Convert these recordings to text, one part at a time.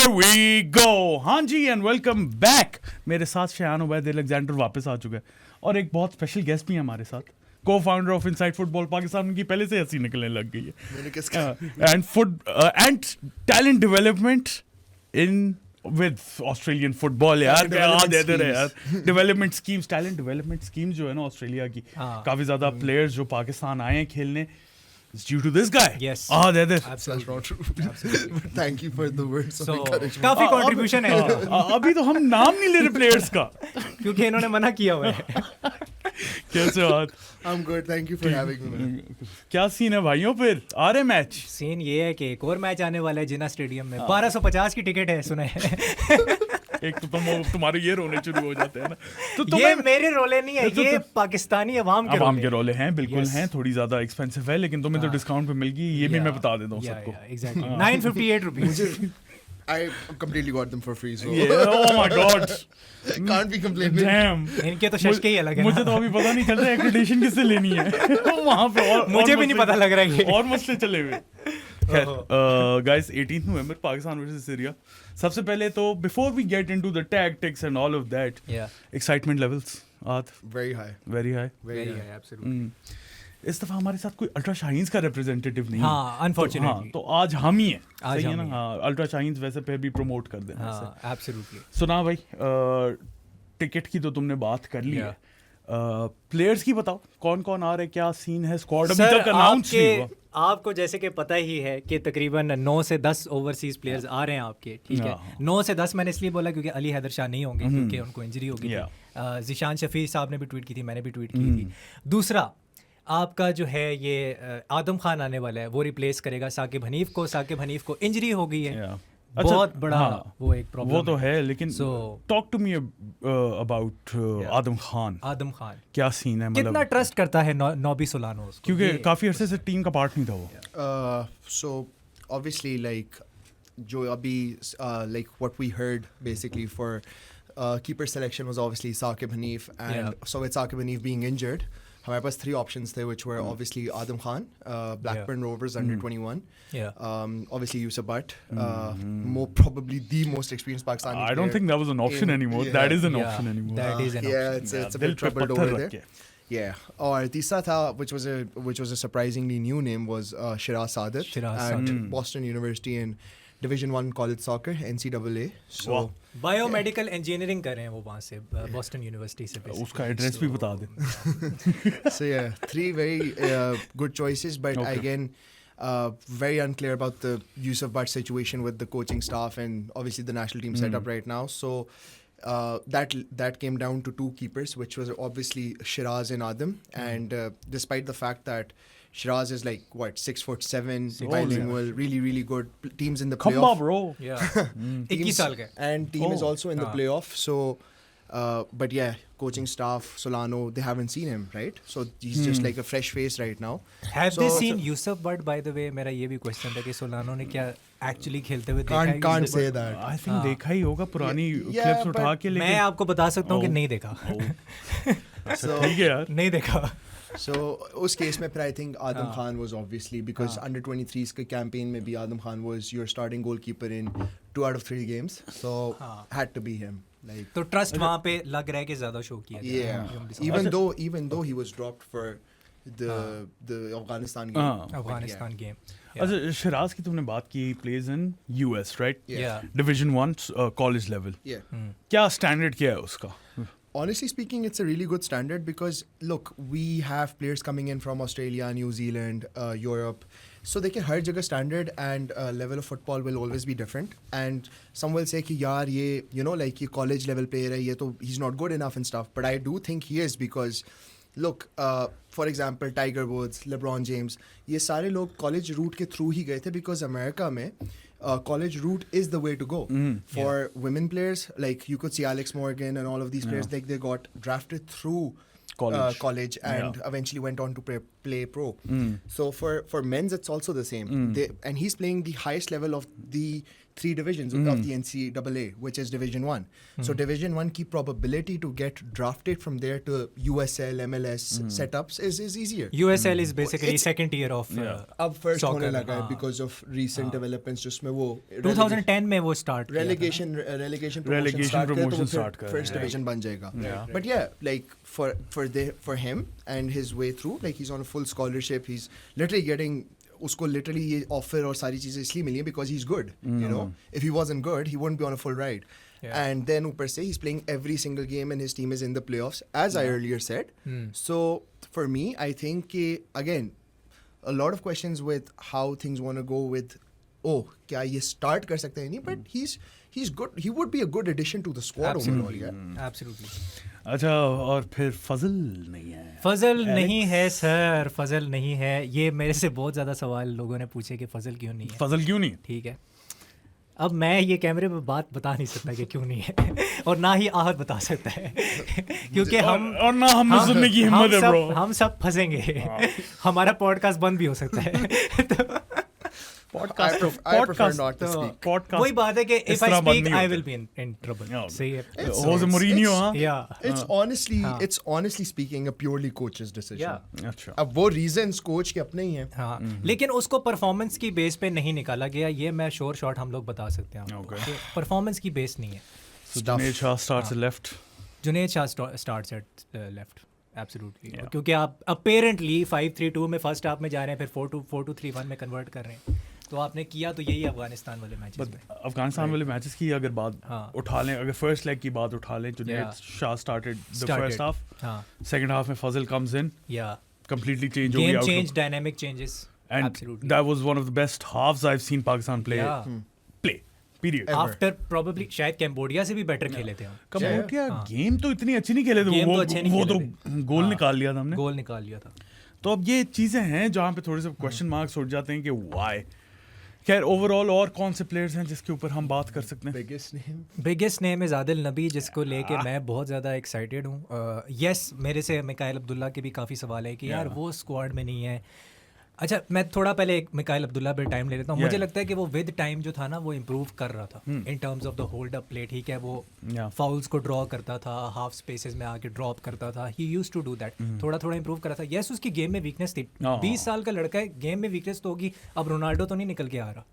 Here we go. हाँ जी and welcome back. मेरे साथ शयान उबैद अलेक्जेंडर वापस आ चुका है और एक बहुत स्पेशल गेस्ट भी है हमारे साथ, co founder of inside football Pakistan. उनकी पहले से हंसी निकलने लग गई है. And talent development in with Australian football. यार development schemes, talent development schemes जो है ना ऑस्ट्रेलिया की, काफी ज्यादा प्लेयर्स जो पाकिस्तान आए हैं खेलने, it's due to this guy. Yes. That's Absolutely. That's not true. Absolutely. Thank you for the words of encouragement. काफी कंट्रीब्यूशन है. अभी तो हम नाम नहीं ले रहे प्लेयर्स का क्योंकि इन्होंने मना किया हुआ है. कैसे बात? I'm good. Thank you for having me, man. क्या सीन है भाइयों? फिर आ रहे मैच? सीन ये है कि एक और मैच आने वाला है जिना स्टेडियम में. 1250 की टिकट है सुना है. एक तो तुम्हारे ये रोने शुरू हो जाते हैं ना. तो ये मेरे रोले नहीं है, ये पाकिस्तानी अवाम के रोले हैं. बिल्कुल हैं, थोड़ी ज्यादा एक्सपेंसिव है लेकिन तुम्हें तो डिस्काउंट पे मिल गई. ये भी मैं बता देता हूँ सबको. Exactly. 958 rupees. I completely got them for free, so Oh my God. I can't be complaining. Damn. इनके तो शशके ही अलग है. मुझे तो अभी पता नहीं चल रहा एक्रेडिटेशन किससे लेनी है. वहाँ पे और मुझे भी नहीं पता लग रहा है. और मसले चले हुए. Guys, 18th November Pakistan versus Syria. सबसे पहले तो before we get into the tactics and all of that, excitement levels आद Very high. Very high. Very high, absolutely. इस दफा हमारे साथ कोई अल्ट्रा शाहीन्स का रिप्रेजेंटेटिव नहीं है. हाँ, अनफॉर्चुनेटली. तो आज हम ही हैं. आज सही है हम ना. ही हाँ, अल्ट्रा शाहीन्स वैसे फिर भी प्रमोट कर देना. हाँ, absolutely. सुना भाई, टिकट की तो तुमने बात कर ली है. प्लेयर्स की बताओ कौन कौन आ रहे, क्या सीन है. स्क्वाड अभी तक अनाउंस नहीं हुआ. आपको जैसे कि पता ही है कि तकरीबन 9 से 10 ओवरसीज प्लेयर्स आ रहे हैं आपके. ठीक है, 9 से 10 मैंने इसलिए बोला क्योंकि अली हैदर शाह नहीं होंगे क्योंकि उनको इंजरी होगी. जिशान शफी साहब ने भी ट्वीट की थी, मैंने भी ट्वीट की थी. दूसरा आपका जो है ये आदम खान आने वाला है, वो रिप्लेस करेगा साकिब हनीफ को. साकिब हनीफ को इंजरी हो गई है. बहुत बड़ा वो एक प्रॉब्लम वो तो है लेकिन टॉक टू मी अबाउट आदम खान. आदम खान क्या सीन है, मतलब कितना ट्रस्ट करता है नॉबी सोलानो उसको, क्योंकि काफी अरसे से टीम का पार्ट नहीं था वो. So obviously, like, जो अभी like what we heard basically for keeper selection was obviously Saqib Hanif, and so with Saqib Hanif being injured, हमारे पास 3 options थे, which were obviously Adam Khan, Blackburn Rovers under 21. Obviously Yusuf Butt, more probably the most experienced Pakistani player. I don't think that was an option anymore. That is an option anymore. That is an option. It's a bit troubled over there. Yeah. और तीसरा था, which was a surprisingly new name, was Shiraz Sadat at Boston University in Division 1 college soccer, NCAA. So biomedical engineering कर रहे हैं वो वहाँ से, Boston university से. उसका एड्रेस भी बता दे. So yeah, 3 very good choices, but again, very unclear about the Yusuf Butt situation with the coaching staff and obviously the national team setup right now. So that came down to 2 keepers, which was obviously Shiraz and Adam. And despite the fact that Shiraz is like 6'7", bilingual, really good. Teams in the playoff. Come on, bro. Yeah. 21 साल का. And team is also in the playoff. So, but yeah, coaching staff, Solano, they haven't seen him, right? So he's just like a fresh face right now. Have they seen Yusuf Butt, by the way? मेरा ये भी question था कि solano ने क्या actually खेलते हुए देखा है? Can't say that. I think देखा ही होगा पुरानी क्लिप्स उठा के, लेकिन मैं आपको बता सकता हूँ कि नहीं देखा. ठीक है यार, नहीं देखा. So उस केस में फिर I think Adam Khan was obviously, because under 23s के campaign में भी Adam Khan was your starting goalkeeper in 2 out of 3 games, so had to be him. Like, तो ट्रस्ट वहाँ पे लग रहा है कि ज्यादा शो किया गया. Yeah. Even though he was dropped for the Afghanistan game. Afghanistan game. अच्छा, शिराज की तुमने बात की, plays in US, right? Yeah. Division 1 college level. Yeah. क्या स्टैंडर्ड क्या है उसका? Honestly speaking, it's a really good standard because, look, we have players coming in from Australia, New Zealand, Europe. So they can हर जगह standard and level of football will always be different. And some will say कि यार ये, you know, like ये college level player है, ये तो he's not good enough and stuff. But I do think he is because, look, for example, Tiger Woods, LeBron James, ये सारे लोग college route के through ही गए थे because America में college route is the way to go. For women players, like you could see Alex Morgan and all of these players, like they got drafted through college and eventually went on to play pro. So for men's, it's also the same. And he's playing the highest level of the 3 divisions of the NCAA, which is Division 1. So Division 1 की probability to get drafted from there to USL, MLS setups is easier. USL is basically It's- second tier of अब first soccer, होने लगा है हाँ। because of recent developments जिसमें वो 2010 में वो start relegation Relegation promotion start करे, तो promotion वो फिर start करे, first yeah. division बन जाएगा. Yeah. But yeah, like for him and his way through, like he's on a full scholarship. He's literally getting उसको literally ये offer और सारी चीजें इसलिए मिली हैं because he's good. You know, if he wasn't good, he wouldn't be on a full ride. Yeah. And then ऊपर से he's playing every single game and his team is in the playoffs, as I earlier said. So for me, I think कि, again, a lot of questions with how things want to go with, oh, क्या ये start कर सकते हैं नहीं, but he's good. He would be a good addition to the squad overall. Yeah. Absolutely. अच्छा, और फिर फजल नहीं है. फजल नहीं है सर, फजल नहीं है. ये मेरे से बहुत ज़्यादा सवाल लोगों ने पूछे कि फजल क्यों नहीं है. फजल क्यों नहीं? ठीक है, अब मैं ये कैमरे पे बात बता नहीं सकता कि क्यों नहीं है और ना ही आहत बता सकता है क्योंकि हम और ना हमने सुनने की हिम्मत है ब्रो. हम सब फंसेंगे. हमारा पॉडकास्ट बंद भी हो सकता है. तो I prefer not to speak. वही बात है कि if I speak I will be in trouble. सही है. Jose Mourinho, हाँ? Yeah. It's honestly speaking a purely coach's decision. Yeah. अच्छा. अब वो reasons coach के अपने ही हैं. हाँ, लेकिन उसको परफॉर्मेंस की बेस पे नहीं निकाला गया. ये मैं श्योर शॉट हम लोग बता सकते हैं आपको Okay. कि परफॉर्मेंस की बेस नहीं है. So Junaid Shah starts left. Junaid Shah starts at left. Absolutely. क्योंकि आप अपेरेंटली 5-3-2 में फर्स्ट हाफ में जा रहे हैं, फिर 4-2-3-1 में कन्वर्ट कर रहे हैं. तो आपने किया तो यही अफगानिस्तान वाले मैचेस में. अफगानिस्तान वाले मैचेस की अगर बात उठा लें, अगर फर्स्ट लेग की बात उठा लें, Junaid Shah started the first half. हाँ. Second half में फजल comes in, या completely change हो गेम गया change, outlook. Dynamic changes. And Absolutely. that was one of the best halves I've seen Pakistan play. Yeah. Play. Period. Ever. After probably शायद Cambodia से भी better खेले थे हम. कम्बोडिया गेम तो इतनी अच्छी नहीं खेले थे. Game वो तो अच्छे नहीं वो खेले तो गोल निकाल लिया था हमने. गोल निकाल लिया था. तो अब ये चीज़ें हैं जहाँ पे थोड़े से क्वेश्चन मार्क्स उठ जाते हैं कि वाई. खैर ओवरऑल और कौन से प्लेयर्स हैं जिसके ऊपर हम बात कर सकते हैं? बिगेस्ट नेम इज़ आदिल नबी, जिसको लेके मैं बहुत ज़्यादा एक्साइटेड हूँ. यस, मेरे से मिकाइल अब्दुल्ला के भी काफ़ी सवाल है कि यार वो स्क्वाड में नहीं है. अच्छा, मैं थोड़ा पहले एक मिकाइल अब्दुल्ला पे टाइम ले लेता हूँ. मुझे लगता है कि वो विद टाइम जो था ना वो इम्प्रूव कर रहा था in terms of the hold up play. ठीक है, वो फाउल्स को ड्रॉ करता था, हाफ स्पेसेस में आके ड्रॉप करता था. He used to do that. थोड़ा थोड़ा इंप्रूव करा था. यस, उसकी गेम में वीकनेस थी. 20 साल का लड़का है, गेम में वीकनेस तो होगी. अब रोनाल्डो तो नहीं निकल के आ रहा,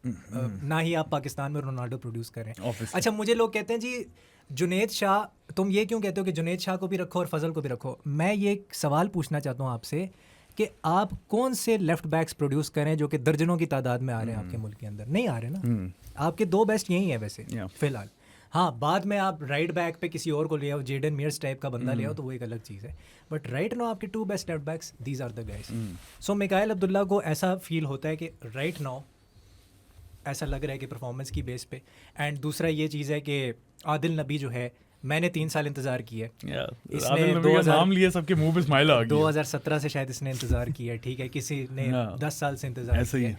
ना ही आप पाकिस्तान में रोनाल्डो प्रोड्यूस कर रहे हैं. अच्छा, मुझे लोग कहते हैं जी जुनैद शाह, तुम ये क्यों कहते हो कि जुनैद शाह को भी रखो और फजल को भी रखो. मैं ये एक सवाल पूछना चाहता हूँ आपसे कि आप कौन से लेफ्ट बैक्स प्रोड्यूस करें जो कि दर्जनों की तादाद में आ रहे हैं आपके मुल्क के अंदर. नहीं आ रहे ना. आपके 2 बेस्ट यही हैं वैसे फिलहाल. हाँ, बाद में आप राइट बैक पे किसी और को ले आओ, जेडन मियर्स टाइप का बंदा ले आओ, तो वो एक अलग चीज़ है. बट राइट नाउ आपके 2 best left backs, these are the guys. So Mikail Abdullah को ऐसा फील होता है कि राइट नाउ ऐसा लग रहा है कि परफॉर्मेंस की बेस पे. एंड दूसरा ये चीज़ है कि आदिल नबी जो है, मैंने 3 साल इंतजार किया. इसने नाम लिए सबके मुंह पे स्माइल आ गई. 2017 से शायद इसने इंतजार किया. ठीक है, किसी ने 10 साल से इंतजार किया.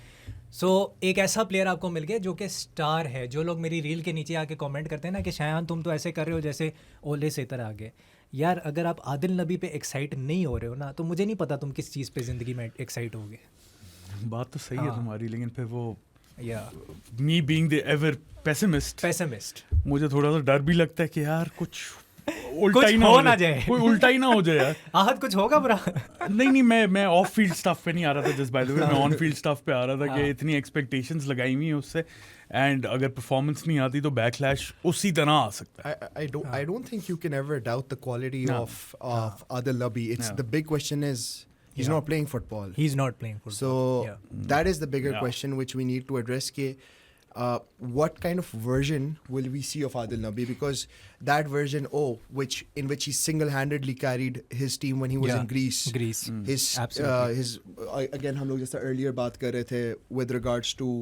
सो एक ऐसा प्लेयर आपको मिल गया जो कि स्टार है. जो लोग मेरी रील के नीचे आके कमेंट करते हैं ना कि शायान तुम तो ऐसे कर रहे हो जैसे ओले सेतर आ गए. यार, अगर आप आदिल नबी पे एक्साइट नहीं हो रहे हो ना, तो मुझे नहीं पता तुम किस चीज़ पे ज़िंदगी में एक्साइट होगे. बात तो सही है तुम्हारी, लेकिन फिर वो me being the ever pessimist मुझे थोड़ा सा डर भी लगता है कि यार कुछ उल्टा ही ना हो जाए. कोई उल्टा ही ना हो जाए यार. आहत कुछ होगा बुरा. नहीं, मैं ऑफ फील्ड स्टफ पे नहीं आ रहा था. जस्ट बाय द वे मैं ऑन फील्ड स्टफ पे आ रहा था कि इतनी एक्सपेक्टेशंस लगाई हुई हैं उससे, एंड अगर परफॉर्मेंस नहीं आती तो बैकलैश उसी तरह आ सकता है. I don't think you can ever doubt the quality of Adil Nabi. It's the big question is he's not playing football. He's not playing football. So that is the bigger question which we need to address. What kind of version will we see of Adil Nabi? Because that version, in which he single-handedly carried his team when he was in Greece. His again, हम लोग जैसा earlier बात कर रहे थे with regards to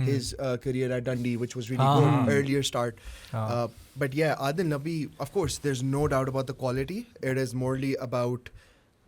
his career at Dundee, which was really good, earlier start. But yeah, Adil Nabi, of course, there's no doubt about the quality. It is morely about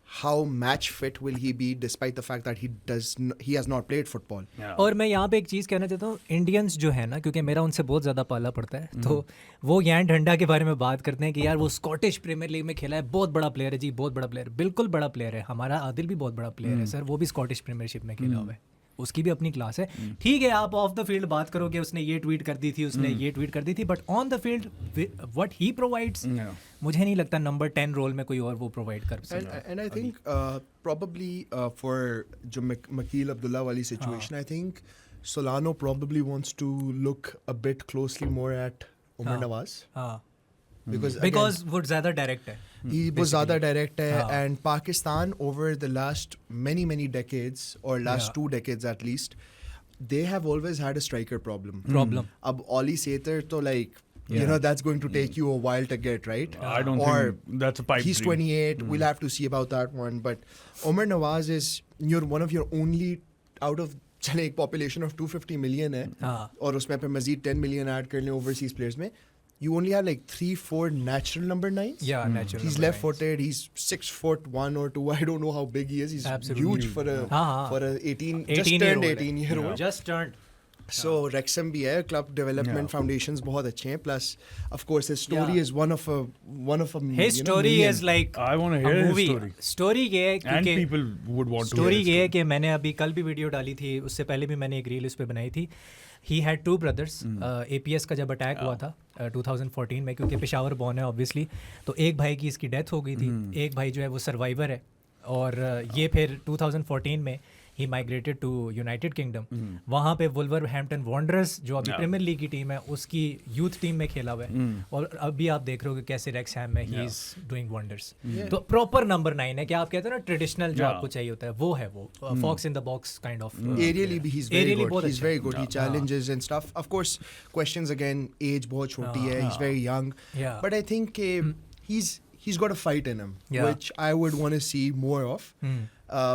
how match fit will he be despite the fact that he has not played football. और मैं यहाँ पे एक चीज़ कहना चाहता हूँ. Indians जो है ना, क्योंकि मेरा उनसे बहुत ज़्यादा पाला पड़ता है, तो वो यान ढंडा के बारे में बात करते हैं कि यार वो स्कॉटिश प्रीमियर लीग में खेला है, बहुत बड़ा प्लेयर है जी, बहुत बड़ा प्लेयर. बिल्कुल बड़ा प्लेयर है. हमारा आदिल भी बहुत बड़ा प्लेयर है सर, वो भी स्कॉटिश प्रीमियरशिप में खेला हुआ है. उसकी भी अपनी क्लास है। ठीक है, आप ऑफ द फील्ड बात करोगे उसने ये ट्वीट कर दी थी, उसने ये ट्वीट कर दी थी, but on the field what he provides, मुझे नहीं लगता नंबर 10 रोल में कोई और वो प्रोवाइड कर सकता। And I think probably for जो Makil Abdullah वाली situation, I think Solano probably wants to look a bit closely more at Umar Nawaz. हाँ, Because वो ज़्यादा डायरेक्ट है। he was ज़्यादा direct है, and Pakistan over the last many decades or last 2 decades at least, they have always had a striker problem. अब Ollie Seter तो like you know that's going to take you a while to get right. I don't or think that's a pipe he's dream. 28. We'll have to see about that one. But Omar Nawaz is one of your only out of चले एक population of 250 million है, और उसमें पे मजीद 10 million add कर लें overseas players में, you only have like 3-4 natural number 9s. Yeah, natural. He's number left 9s. footed. He's 6'1" or 2". I don't know how big he is. He's Absolutely. huge for a 18 just 18 turned year old 18 year old. Just turned. So Wrexham भी है, club development foundations बहुत अच्छे हैं. Plus, of course, his story is one of a His story million. is like I want to a hear his movie. story. Story ये है And क्योंकि people would want to story hear ये है his कि मैंने अभी कल भी वीडियो डाली थी, उससे पहले भी मैंने एक रील इस पे बनाई थी। He had 2 brothers. APS का जब अटैक हुआ था 2014 में, क्योंकि पेशावर बॉर्न है ऑब्वियसली, तो एक भाई की इसकी डेथ हो गई थी, एक भाई जो है वो सर्वाइवर है, और ये फिर 2014 में ही माइग्रेटेड टू यूनाइटेड किंगडम। वहाँ पे वुल्वरहैम्पटन वांडरर्स जो अभी प्रीमियर लीग की टीम है उसकी यूथ टीम में खेला हुआ है, और अभी आप देख रहे हो कि कैसे रेक्सहैम में ही इज डूइंग वंडर्स। तो प्रॉपर नंबर 9 है, क्या आप कहते हो ना ट्रेडिशनल जो आपको चाहिए होता है वो है, वो fox in the box kind of. Aerially भी he's very Aerially good. बहुत He's अच्छा very good. He challenges and stuff. Of course, questions again. Age बहुत छोटी है. He's very young. Yeah. But I think he's got a fight in him, Yeah. which I would want to see more of.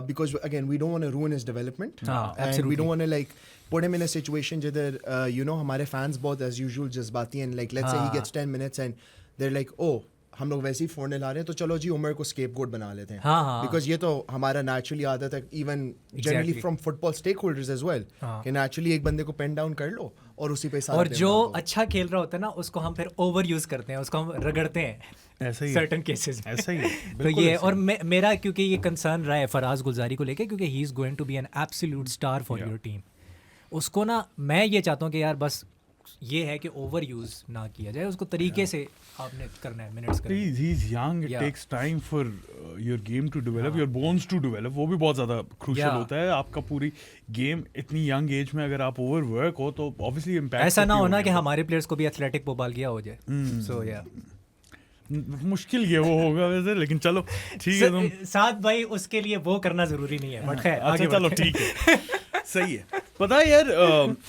Because again, we don't want to ruin his development, and absolutely. we don't want to like put him in a situation जिधर you know हमारे fans बहुत as usual जज्बाती हैं, like let's say he gets 10 minutes and they're like, oh हम लोग वैसे ही 4-0 ला रहे हैं तो चलो जी उमर को स्केपगोट बना लेते हैं। बिकॉज ये तो हमारा नेचुरली आदत है, even generally from football stakeholders as well, कि नेचुरली एक बंदे को पेन डाउन कर लो और उसी पे साथ और जो अच्छा खेल रहा होता है ना उसको हम फिर ओवर यूज करते हैं, उसको हम रगड़ते हैं ऐसा ही सर्टेन केसेस में। ऐसा ही तो ये और मेरा क्योंकि ये कंसर्न रहा है फराज गुलजारी को लेके, क्योंकि he is going to be an absolute star for your team. उसको ना मैं ये चाहता हूँ कि यार बस ये है कि ओवर यूज ना किया जाए, उसको तरीके से आपने करना है, मिनट्स करना है। he's young, it takes time for your game to develop, your bones to develop, वो भी बहुत ज़्यादा crucial होता है। आपका पूरी गेम इतनी यंग एज में अगर आप ओवर वर्क हो तो ऑब्वियसली इम्पैक्ट ऐसा ना होना कि हमारे प्लेयर्स को भी एथलेटिक बोबालगिया हो जाए। सो या मुश्किल ये वो होगा वैसे, लेकिन चलो ठीक है। तुम साथ भाई उसके लिए वो करना जरूरी नहीं है, बट खैर अच्छा चलो ठीक है सही है। पता है यार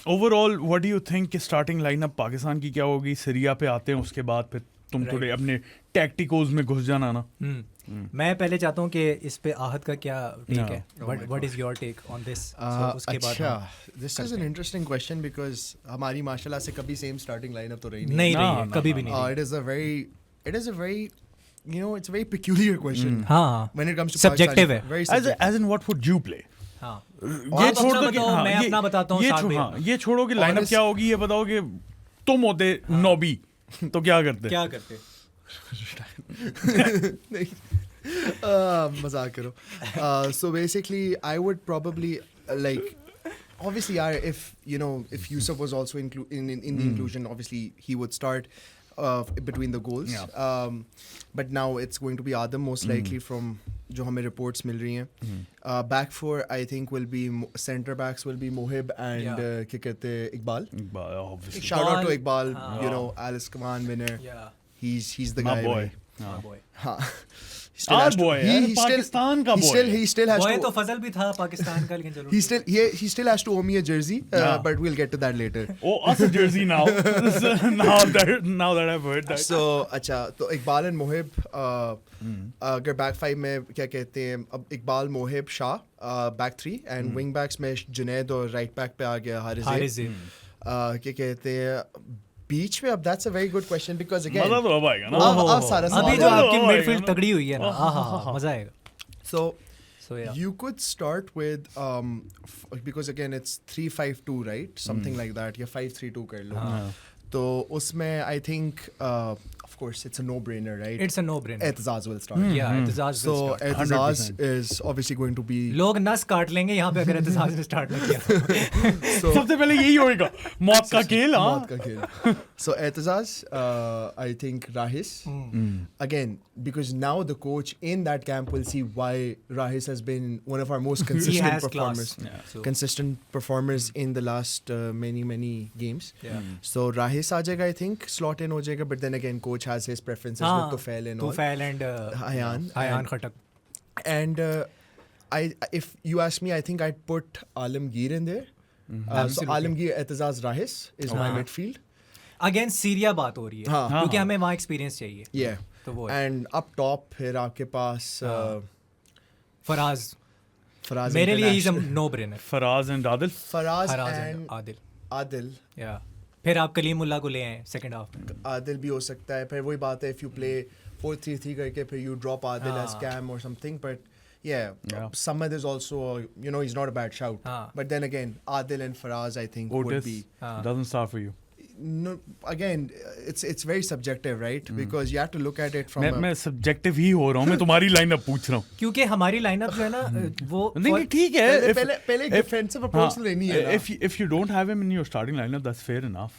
overall what do you think कि स्टार्टिंग लाइनअप पाकिस्तान की क्या होगी? सीरिया पे आते हैं उसके बाद फिर तुम थोड़े अपने टैक्टिकोस में घुस जाना ना। मैं पहले चाहता हूँ कि इस पे आहत का क्या टेक है, what is your take on this? उसके बाद अच्छा, this is an interesting question because हमारी माशाल्लाह से कभी सेम स्टार्टिंग लाइनअप तो रही नहीं रही है, कभी भी नहीं। It is a very, you know, it's a very peculiar question. हाँ, when it comes to subjective Pakistan, है। very subjective. As in what would you play? हाँ, ये छोड़ दो कि हाँ, मैं अपना बताता हूँ। ये छोड़ो कि लाइनअप क्या होगी, ये बताओ कि तुम होते नॉबी तो क्या करते? मजाक करो। So basically, I would probably like. Obviously, if you know, if Yusuf was also in the inclusion, obviously he would start between the goals. Yeah. But now it's going to be Adam most likely from जो हमें reports मिल रही हैं. Back four, I think will be center backs will be Mohib and क्या कहते हैं Iqbal. Obviously. Shout out to Iqbal, you know, Alice Kaman winner. Yeah. He's the My guy. boy. My boy. हाँ. Our boy, Pakistan का boy. He still has boy to. तो फजल भी था पाकिस्तान का, लेकिन चलो He still has to owe me a jersey, but we'll get to that later. Oh, us a jersey now. now that I've heard that. So अच्छा, तो Iqbal and Mohib अगर back five में क्या कहते हैं, अब Iqbal Mohib Shah back three and wing backs में जुनैद और राइट बैक पे आ गया हारिज़। क्या कहते हैं बीच में? अब that's a very good question because again मजा तो अब आएगा ना। अब सारा अभी जो आपकी मिडफील्ड तगड़ी हुई है ना, हाँ मजा आएगा। So yeah. You could start with because again it's 3-5-2 right, something like that, या 5-3-2 कर लो। तो उसमें I think of course, it's a no-brainer, right? It's a no-brainer. Ehtizaz will start. Yeah, एहतजाज So will start. Ehtizaz 100%. is obviously going to be. लोग नस काट लेंगे यहाँ पे अगर एहतजाज ने स्टार्ट नहीं किया So सबसे पहले यही होएगा, मौत का खेल. हाँ. मौत का खेल. So Ehtizaz, I think Rahis. Again, because now the coach in that camp will see why Rahis has been one of our most he consistent has performers. class. Yeah. So, Consistent performers in the last many games. yeah. So Rahis आ जाएगा, I think slot in हो जाएगा, but then again coach has his preferences हाँ, with Tufail and all. Tufail and Hayan. Hayan Khattak. And if you ask me, I think I'd put Alamgir in there. So Absolutely. Alamgir, Ehtizaz, Rahis is my midfield. Again Syria बात हो रही है हाँ. क्योंकि हमें वहाँ experience चाहिए. Yeah. तो वो है. And up top फिर आपके पास फराज Faraz मेरे लिए is a International. No brainer. Faraz and Adil. Faraz Faraz and and Adil. Adil. या फिर आप कलीमुल्लाह को ले आए सेकंड हाफ में. Adil भी हो सकता है. फिर वही बात है, if you play 4-3-3 करके फिर you drop Adil as हाँ. cam or something, but yeah. Yeah. Samad is also, he's not a bad shout. हाँ. But then again, Adil and Faraz, I think, would Otis be. doesn't start for you. No, again, it's very subjective, right? Because you have to look at it from. मैं subjective ही हो रहा हूँ, मैं तुम्हारी lineup पूछ रहा हूँ. क्योंकि हमारी लाइनअप जो है ना वो नहीं ठीक है. पहले एक defensive approach लेनी है ना. If you don't have him in your starting lineup, that's fair enough.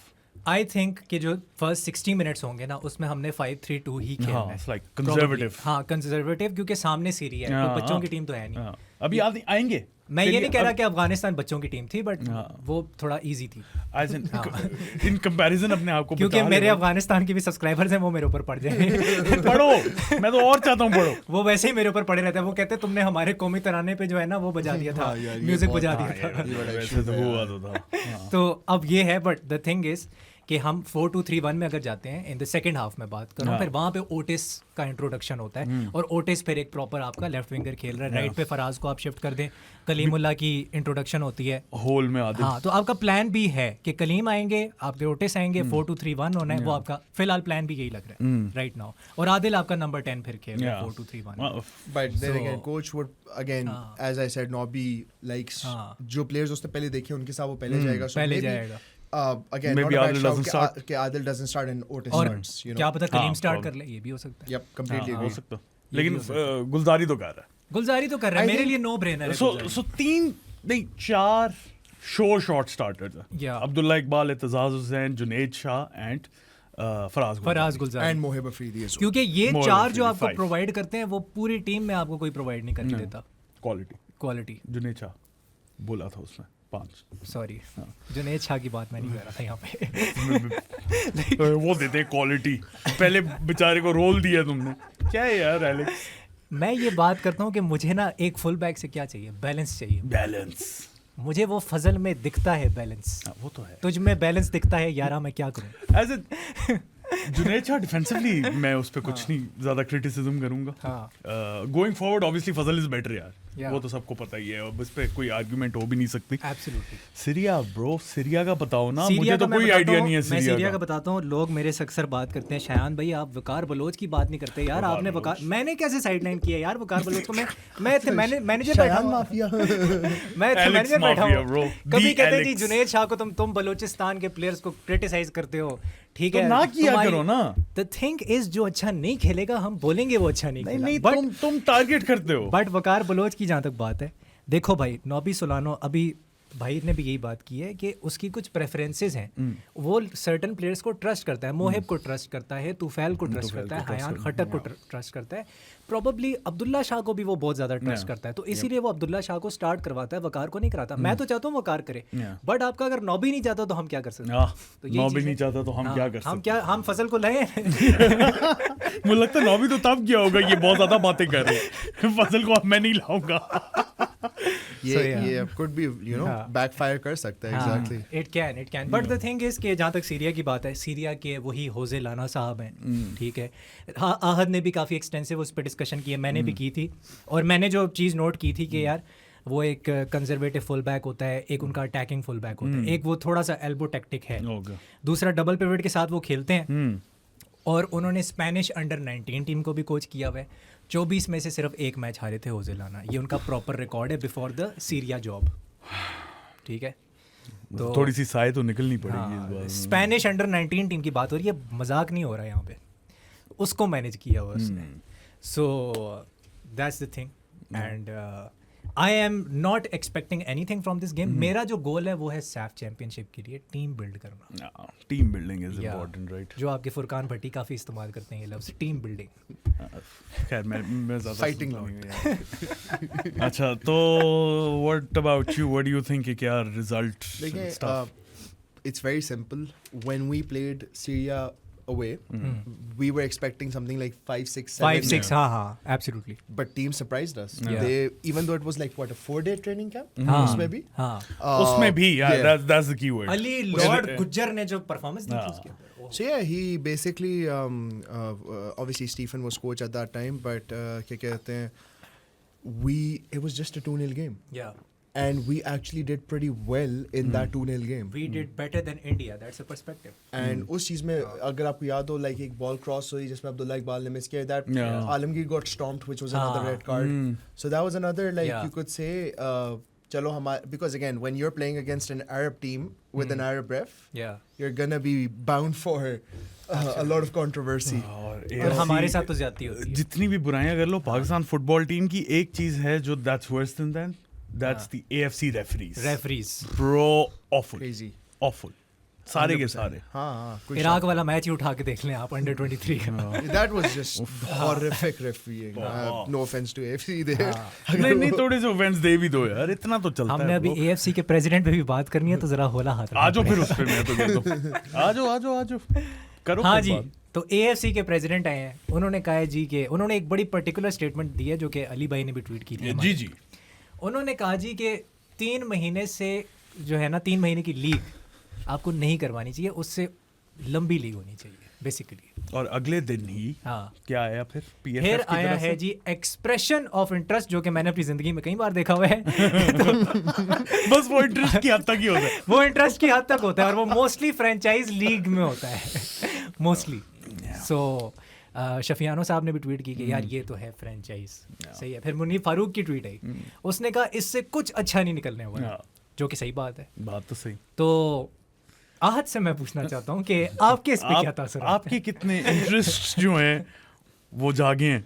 I think कि जो फर्स्ट 60 मिनट्स होंगे ना उसमें हमने 5-3-2 ही खेलना हाँ, है. it's like Probably. conservative. हाँ कंजर्वेटिव क्योंकि सामने सीरिया है. हाँ, तो बच्चों हाँ. की टीम तो है नहीं. हाँ. अभी आएंगे. मैं ये नहीं कह रहा कि अफगानिस्तान बच्चों की टीम थी बट हाँ. वो थोड़ा इजी थी As in comparison अपने आप को क्योंकि बता मेरे रहे हो. अफगानिस्तान के भी सब्सक्राइबर्स हैं वो मेरे ऊपर पड़ जाए. पढ़ो, मैं तो और चाहता हूँ पढ़ो. वो वैसे ही मेरे ऊपर पड़े रहते हैं. वो कहते हैं तुमने हमारे कौमी तराने पे जो है ना वो बजा दिया था, हाँ यार, ये म्यूजिक बहुत- बजा हाँ दिया था. ये बड़ा वैसे issue तो है हुआ यार. तो था. हाँ. तो अब ये है बट द थिंग इज कि हम 4-2-3-1 में अगर जाते हैं इन द सेकंड हाफ में बात करूं हाँ. फिर वहां पे ओटिस का इंट्रोडक्शन होता है और ओटिस फिर एक प्रॉपर आपका लेफ्ट विंगर खेल रहा है. राइट पे फराज को आप शिफ्ट कर दें. कलीमुल्लाह की इंट्रोडक्शन होती है. होल में आदिल. हाँ तो आपका प्लान भी है कि कलीम आएंगे, आपके ओटिस आएंगे, 4-2-3-1 होना है. वो आपका फिलहाल प्लान भी यही लग रहा है राइट नाउ. और आदिल आपका नंबर 10 फिर खेल रहा है 4-2-3-1. But then So- again, coach would again, हाँ. as I said, Nobby likes हाँ. जो players उसने पहले देखे उनके साथ वो पहले जाएगा. So पहले maybe, जाएगा. Again, Maybe not a bad Adil shout doesn't कि start. कि Adil doesn't start and Otis और starts. क्या पता कलीम हाँ, स्टार्ट probably. कर ले, ये भी हो सकता है. Yep, completely हाँ, हो agree. सकता. लेकिन गुलजारी तो कर रहा गुलजारी तो कर रहा है. I मेरे think- लिए नो ब्रेनर है. है. So 4 शोर शॉट स्टार्टर्स हैं. Yeah. Abdullah Iqbal, Aitzaz Hussain, Junaid Shah and Faraz Faraz Gulzari. And Mohib Afridi as well. क्योंकि ये More चार than जो आपको 5. प्रोवाइड करते हैं वो पूरी टीम में आपको कोई प्रोवाइड नहीं करके देता. क्वालिटी. क्वालिटी. जुनैद शाह बोला था उसने 5. सॉरी जुनैद शाह की बात मैं नहीं कर रहा था यहाँ पे. वो देते क्वालिटी. पहले बेचारे को रोल दिया तुमने. क्या है यार एलेक्स? मैं ये बात करता हूँ कि मुझे ना एक फुल बैक से क्या चाहिए, बैलेंस चाहिए. बैलेंस. मुझे वो फजल में दिखता है बैलेंस. वो तो है. तुझ में बैलेंस दिखता है यारा, मैं क्या करूँ. As a Junaid Shah defensively मैं उस पर कुछ नहीं ज्यादा क्रिटिसिज्म करूंगा. हाँ going forward obviously Fazal is better यार. Yeah. वो तो सबको पता ही है. अब इस पे कोई आर्गुमेंट हो भी नहीं सकती. एब्सोल्युटली. सीरिया ब्रो, सीरिया का बताओ ना. सीरिया मुझे तो का मैं कोई बताता आइडिया हूँ, नहीं है मैं सीरिया का का. बताता हूँ. लोग मेरे से अक्सर बात करते हैं शायान भाई आप वकार बलोच की बात नहीं करते यार. वकार आपने बलोच. वकार मैंने कैसे साइडलाइन किया यार वकार बलोच को. मैं मैनेजर बैठा Shayan हूँ. Mafia. मैं Alex मैनेजर बैठा Mafia, हूँ. bro. कभी The कहते हैं जी Alex. जुनैद शाह को तुम बलोचिस्तान के प्लेयर्स को क्रिटिसाइज करते हो. ठीक तो है ना किया करो ना. द थिंग इज जो अच्छा नहीं खेलेगा हम बोलेंगे वो अच्छा नहीं नहीं खेला. नहीं बट तुम टारगेट करते हो. बट वकार बलोच की जहाँ तक बात है, देखो भाई नॉबी सोलानो अभी भाई ने भी यही बात की है कि उसकी कुछ प्रेफरेंसेस हैं. वो सर्टन प्लेयर्स को ट्रस्ट करता है. मोहिब को ट्रस्ट करता है, तुफैल को ट्रस्ट करता है, हयान खट्टक को ट्रस्ट करता है. प्रोबेबली अब्दुल्ला शाह को भी वो बहुत ज्यादा ट्रस्ट करता है. तो इसीलिए वो अब्दुल्ला शाह को स्टार्ट करवाता है, वकार को नहीं कराता. मैं तो चाहता हूँ वकार करे, बट आपका अगर नॉबी नहीं चाहता तो हम क्या कर सकते हैं. तो ये नॉबी चीज़ नहीं है. चाहता तो हम हाँ, क्या कर सकते हैं. हम फजल को लाए. मुझे लगता है नॉबी तो तब किया होगा. ये बहुत ज्यादा बातें कर रहे हैं. फजल को अब मैं नहीं लाऊंगा. ये could be, हाँ. backfire कर सकता है. Exactly. It can but the thing is कि जहाँ तक सीरिया की बात है, सीरिया के वही होजे लाना साहब हैं. ठीक है. हाँ आहद ने भी काफ़ी एक्सटेंसिव उस पर डिस्कशन की है, मैंने भी की थी. और मैंने जो चीज़ नोट की थी कि यार वो एक कंजर्वेटिव फुल बैक होता है, एक उनका अटैकिंग फुल बैक होता है, एक वो थोड़ा सा एल्बो टैक्टिक है, दूसरा डबल पिवट के साथ वो खेलते हैं. और उन्होंने स्पेनिश अंडर 19 टीम को भी कोच किया हुआ है. 24 में से सिर्फ एक मैच हारे थे होजे लाना. ये उनका प्रॉपर रिकॉर्ड है बिफोर द सीरिया जॉब. ठीक है. तो थोड़ी सी साय तो निकलनी पड़ेगी इस बार. स्पेनिश अंडर 19 टीम की बात हो रही है, मजाक नहीं हो रहा है यहाँ पे. उसको मैनेज किया हुआ उसने. So that's the thing. And I am not expecting anything from this game. मेरा जो गोल है वो है सैफ चैंपियनशिप के लिए टीम बिल्ड करना. Team building is Yeah. Important, right? जो आपके फुरकान भट्टी काफ़ी इस्तेमाल करते हैं ये लफ्ज़, टीम बिल्डिंग. खैर मैं ज़्यादा Fighting सुनता नहीं हूँ। अच्छा, तो what about you? What do you think कि क्या रिजल्ट? देखिए, it's very simple. When we played Syria away, we were expecting something like 5, 6, 7. 5-6 हाँ absolutely. But team surprised us. Yeah. They, even though it was like what, a 4-day training camp, हाँ उसमें भी. हाँ. उसमें भी, yeah. that's the key word. Ali Lord Gujjar ने जो performance दी थी उसके अंदर. So yeah, he basically obviously Stephen was coach at that time, but क्या कहते हैं, it was just a 2-0 game, Yeah. and we actually did pretty well in that 2-0 game. We did better than India. That's a perspective. And उस चीज में अगर आपको याद हो, like एक ball cross हुई जिसमें अब्दुल्ला इकबाल ने miss किया, that Yeah. Alamgir got stomped, which was another हाँ. red card. So that was another, like, Yeah. you could say, चलो हमारे, because again when you're playing against an Arab team with an Arab ref, Yeah. you're gonna be bound for a lot of controversy. और हमारे साथ तो ज्यादती होती है. जितनी भी बुराइयां कर लो, पाकिस्तान फुटबॉल टीम की एक चीज है जो that's worse than that. That's the AFC referees. Referees. Bro, awful. Crazy. Awful. सारे के सारे. हाँ, इराक वाला मैच ही उठा के देख लें आप, अंडर 23 का. that was just horrific refereeing. No offense to AFC there. नहीं थोड़े से ऑफेंस दे भी दो यार, इतना तो चलता हमने है. अभी AFC के प्रेसिडेंट पे भी बात करनी है तो जरा होला हाथ. आ जाओ फिर उस पे, मैं तो कहता हूँ आ जाओ करो. हाँ फिर जी. बात. तो AFC के प्रेसिडेंट आए हैं, उन्होंने कहा है जी कि उन्होंने एक बड़ी पर्टिकुलर स्टेटमेंट दी है जो कि अली भाई ने भी ट्वीट की थी. जी. उन्होंने कहा जी कि 3 महीने से जो है ना, 3 महीने की लीग आपको नहीं करवानी चाहिए, उससे लंबी लीग होनी चाहिए बेसिकली. और अगले दिन ही हाँ. क्या आया फिर? PFF फिर की आया तरफ से? है जी एक्सप्रेशन ऑफ इंटरेस्ट, जो कि मैंने अपनी जिंदगी में कई बार देखा हुआ है. बस वो इंटरेस्ट की हद तक ही होता है. वो इंटरेस्ट की हद तक होता है और वो मोस्टली फ्रेंचाइज लीग में होता है मोस्टली. सो शफियानो साहब ने भी ट्वीट की कि यार ये तो है फ्रेंचाइज. सही है. फिर मुनीर फारूक की ट्वीट आई, उसने कहा इससे कुछ अच्छा नहीं निकलने वाला, जो कि सही बात है. बात तो सही. तो आहत से मैं पूछना चाहता हूँ कि आपके इस पे क्या तासुर है? आपके कितने इंटरेस्ट जो हैं वो जागे हैं?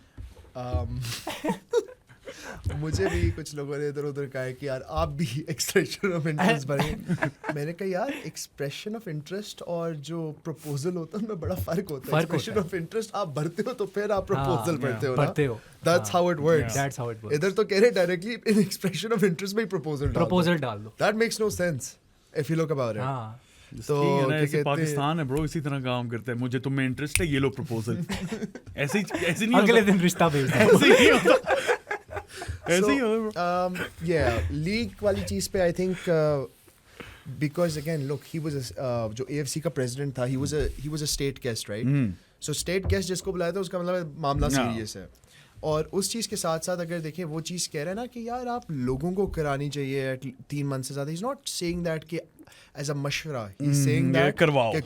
मुझे भी कुछ लोगों ने इधर उधर कहा है कि यार आप भी एक्सप्रेशन ऑफ इंटरेस्ट भरें. मैंने कहा यार एक्सप्रेशन ऑफ इंटरेस्ट और जो प्रपोजल होता है उनमें बड़ा फर्क होता है. एक्सप्रेशन ऑफ इंटरेस्ट आप भरते हो तो फिर आप प्रपोजल भरते हो ना. भरते हो. That's how it works. That's how it works. इधर तो कह रहे directly in expression of interest में प्रपोजल डाल दो. That makes no sense if you look about it. हाँ. तो क्या ऐसे कहते पाकिस्तान है ब्रो, इसी तरह काम करता है. मुझे तुम्हें इंटरेस्ट है, ये लो प्रपोजल. ऐसे नहीं अगले होता. दिन रिश्ता भेज दो. ऐसे ही होता. ऐसे ही होता. yeah, league वाली चीज पे I think because again look, he was जो AFC का president था, he was a state guest, right? So state guest जिसको बुलाया था उसका मतलब मामला सीरियस है. और उस चीज़ के साथ साथ अगर देखें वो चीज़ कह रहे हैं ना कि यार आप लोगों को करानी चाहिए 3 मंथ से ज़्यादा. He's not saying that कि as a मशवरा, he's saying that करवाओ. कि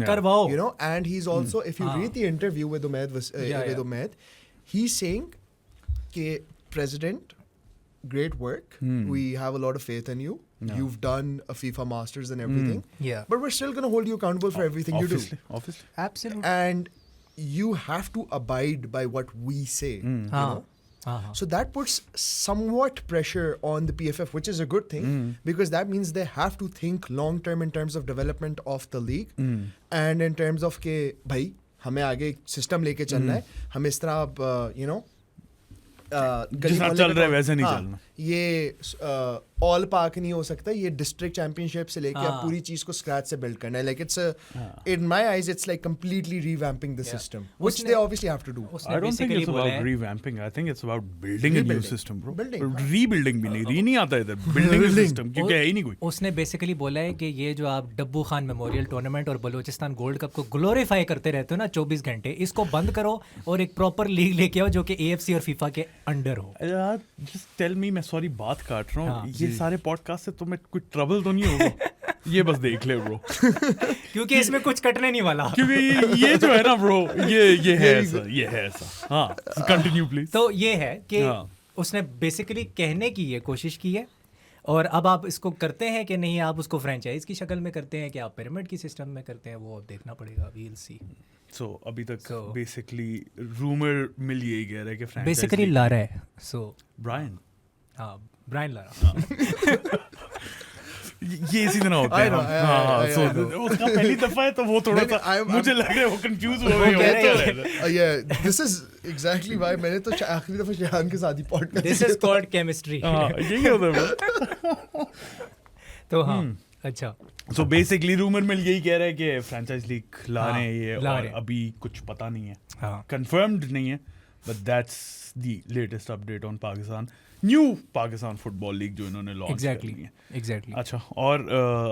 करवाओ. You know, and he's also, if you read the interview with Umaid, he's saying कि President, great work. We have a lot of faith in you. You've done a FIFA Masters and everything. Yeah. But we're still going to hold you accountable for everything you do. Obviously. Absolutely. And you have to abide by what we say. You know? So that puts somewhat pressure on the PFF, which is a good thing because that means they have to think long term in terms of development of the league and in terms of के भाई हमें आगे system लेके चलना है. हम इस तरह you know जितना चल रहा है वैसे नहीं चलना. ये ऑल पाक नहीं हो सकता. ये डिस्ट्रिक्ट चैंपियनशिप से लेके आप पूरी चीज को स्क्रैच से बिल्ड करना है. Like it's in my eyes it's like completely revamping the system, which they obviously have to do. I don't think it's about revamping. I think it's about building a new system, bro. Rebuilding भी नहीं. री नहीं आता इधर. Building a system क्योंकि है ही नहीं कोई. उसने बेसिकली बोला है कि ये जो आप डब्बू खान मेमोरियल टूर्नामेंट और बलूचिस्तान गोल्ड कप को ग्लोरीफाई करते रहते हो ना 24 घंटे, इसको बंद करो और एक प्रॉपर लीग लेके आओ जो कि AFC और FIFA के अंडर हो. यार just tell me, मैं सॉरी बात काट रहा हूँ. ये सारे पॉडकास्ट से तुम्हें कोई ट्रबल तो नहीं होगा? ये बस देख ले ब्रो. क्योंकि इसमें कुछ कटने नहीं वाला. क्योंकि ये जो है ना ब्रो, ये है ऐसा. हाँ, कंटिन्यू प्लीज. तो ये है कि उसने बेसिकली कहने की ये कोशिश की है और अब आप इसको करते हैं कि नहीं, आप उसको फ्रेंचाइज की शक्ल में करते हैं कि आप पिरामिड की सिस्टम में करते हैं, वो अब देखना पड़ेगा. वील सी. सो अभी तक So- बेसिकली रूमर मिल यही कह रहा है कि फ्रैंचाइज बेसिकली लारा है, सो ब्रायन हाँ ब्रायन लारा। ये इसी तरह होता I है know, I सो know. उसका पहली दफा है तो वो थोड़ा नहीं, सा I'm- मुझे लग रहा है वो कंफ्यूज हो वो गए कह रहे होता है yeah, this is exactly why मैंने तो आखिरी दफा शहान के साथ ही podcast this is called chemistry. हाँ यही होता है तो हाँ अच्छा सो बेसिकली रूमर मिल यही कह रहा है कि फ्रैंचाइज लीग ला हाँ, रहे हैं ये ला और रहे हैं। अभी कुछ पता नहीं है हाँ कंफर्म्ड नहीं है but that's the latest update on Pakistan new Pakistan football league जो इन्होंने लॉन्च एग्जैक्टली की है एग्जैक्टली। अच्छा और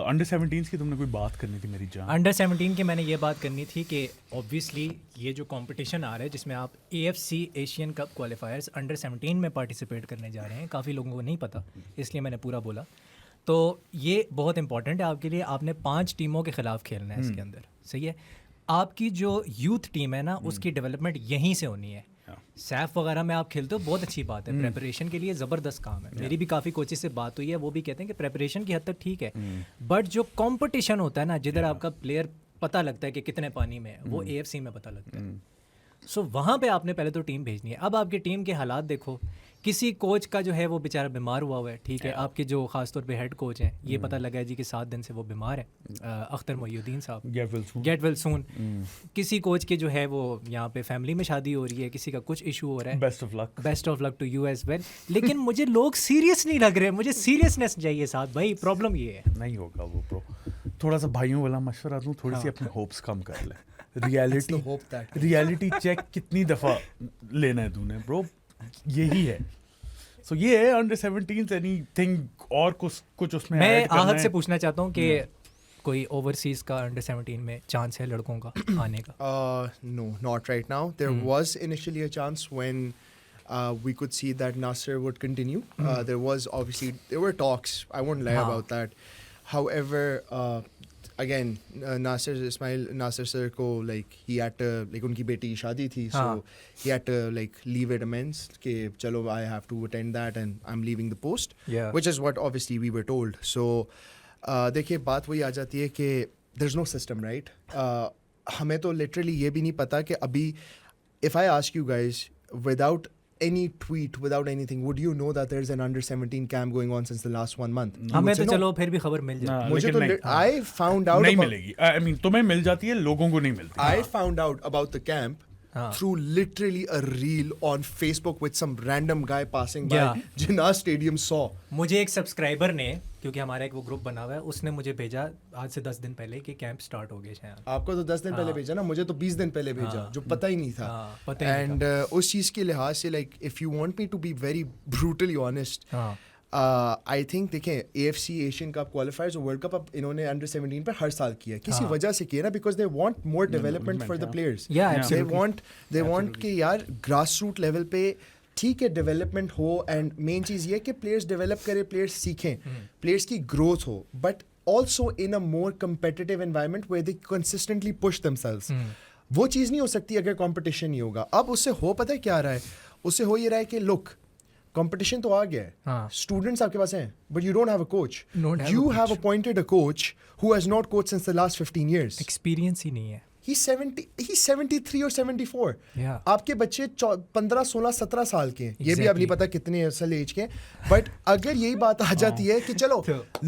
अंडर 17 की तुमने कोई बात करनी थी मेरी जान अंडर 17 की मैंने ये बात करनी थी कि ऑब्वियसली ये जो कंपटीशन आ रहा है जिसमें आप AFC एशियन कप क्वालिफायर्स अंडर 17 में पार्टिसिपेट करने जा रहे हैं, काफ़ी लोगों को नहीं पता इसलिए मैंने पूरा बोला। तो ये बहुत इंपॉर्टेंट है आपके लिए, आपने 5 टीमों के खिलाफ खेलना है इसके अंदर, सही है। आपकी जो यूथ टीम है ना उसकी डेवलपमेंट यहीं से होनी है। सैफ वगैरह में आप खेलते हो बहुत अच्छी बात है, प्रेपरेशन के लिए ज़बरदस्त काम है। मेरी भी काफ़ी कोचेस से बात हुई है, वो भी कहते हैं कि प्रेपरेशन की हद तक ठीक है, बट जो कंपटीशन होता है ना जिधर आपका प्लेयर पता लगता है कि कितने पानी में है, वो AFC में पता लगता है। सो वहाँ पे आपने पहले तो टीम भेजनी है। अब आपकी टीम के हालात देखो, किसी कोच का जो है वो बेचारा बीमार हुआ है, ठीक है। आपके जो खासतौर पे हेड कोच हैं ये पता लगा है जी कि 7 दिन से वो बीमार है, अख्तर मोइनुद्दीन साहब, गेट वेल सून। किसी कोच के जो है वो यहाँ पे फैमिली में शादी हो रही है, किसी का कुछ इशू हो रहा है। Best of luck to you as well. लेकिन मुझे लोग सीरियस नहीं लग रहे, मुझे सीरियसनेस चाहिए साथ भाई। प्रॉब्लम ये है नहीं होगा वो ब्रो, थोड़ा सा भाइयों वाला मशवरा दूं, थोड़ी सी अपने होप्स कम कर ले। रियलिटी चेक कितनी दफा लेना है तूने ब्रो, यही है। सो ये है अंडर 17 एनीथिंग और कुछ उसमें मैं ऐड करना आहत है? से पूछना चाहता हूँ कि कोई ओवरसीज का अंडर 17 में चांस है लड़कों का आने का? No, not right now. There was initially a chance when we could see that Nasser would continue. There were talks. I won't lie about that. However, again, Nasser sir ko he had to उनकी बेटी की शादी थी, so he had to leave it amends कि चलो I have to attend that and I'm leaving the post, Yeah. which is what obviously we were told. So देखिए बात वही आ जाती है कि there's no system, right? हमें तो literally ये भी नहीं पता कि अभी if I ask you guys without any tweet, without anything, would you know that there's an under 17 camp going on since the last 1 month? हमें तो चलो फिर भी खबर मिल जाती। मुझे लेकिन तो नहीं, I found out नहीं about, मिलेगी। I mean तुम्हें मिल जाती है, लोगों को नहीं मिलती। I found out about the camp through literally a reel on Facebook with some random guy passing by Yeah. Jinnah Stadium saw. मुझे एक सब्सक्राइबर ने, क्योंकि हमारा एक वो ग्रुप बना हुआ है, उसने मुझे भेजा आज से 10 दिन पहले कि कैंप स्टार्ट हो गए शायद। आपको तो 10 दिन पहले भेजा ना, मुझे तो 20 दिन पहले भेजा, जो पता ही नहीं था। पता ही नहीं एंड उस चीज़ के लिहाज से if you want me to be very brutally honest, I think देखें AFC एशियन कप क्वालिफायर्स और वर्ल्ड कप अब इन्होंने अंडर 17 पे हर साल किया, किसी वजह से किया ना, because they want more development for the players. They want कि यार ग्रास रूट लेवल पे ठीक है डेवलपमेंट हो, एंड मेन चीज़ ये कि प्लेयर्स डेवलप करें, प्लेयर्स सीखें, प्लेयर्स की ग्रोथ हो, but also in a more competitive environment where they consistently push themselves. वो चीज़ नहीं हो सकती अगर कंपटीशन नहीं होगा। अब उससे हो पता है क्या आ रहा है, उससे हो ये रहा है कि लुक कंपटीशन तो आ गया है, स्टूडेंट्स आपके पास हैं, but you don't have a coach. You have appointed a coach who has not coached since the last 15 years. Experience ही नहीं है। He's 73 or 74. Yeah. आपके बच्चे 15, 16, 17 साल के हैं, ये भी अब नहीं पता कितने असल एज के हैं, बट अगर यही बात आ जाती है कि चलो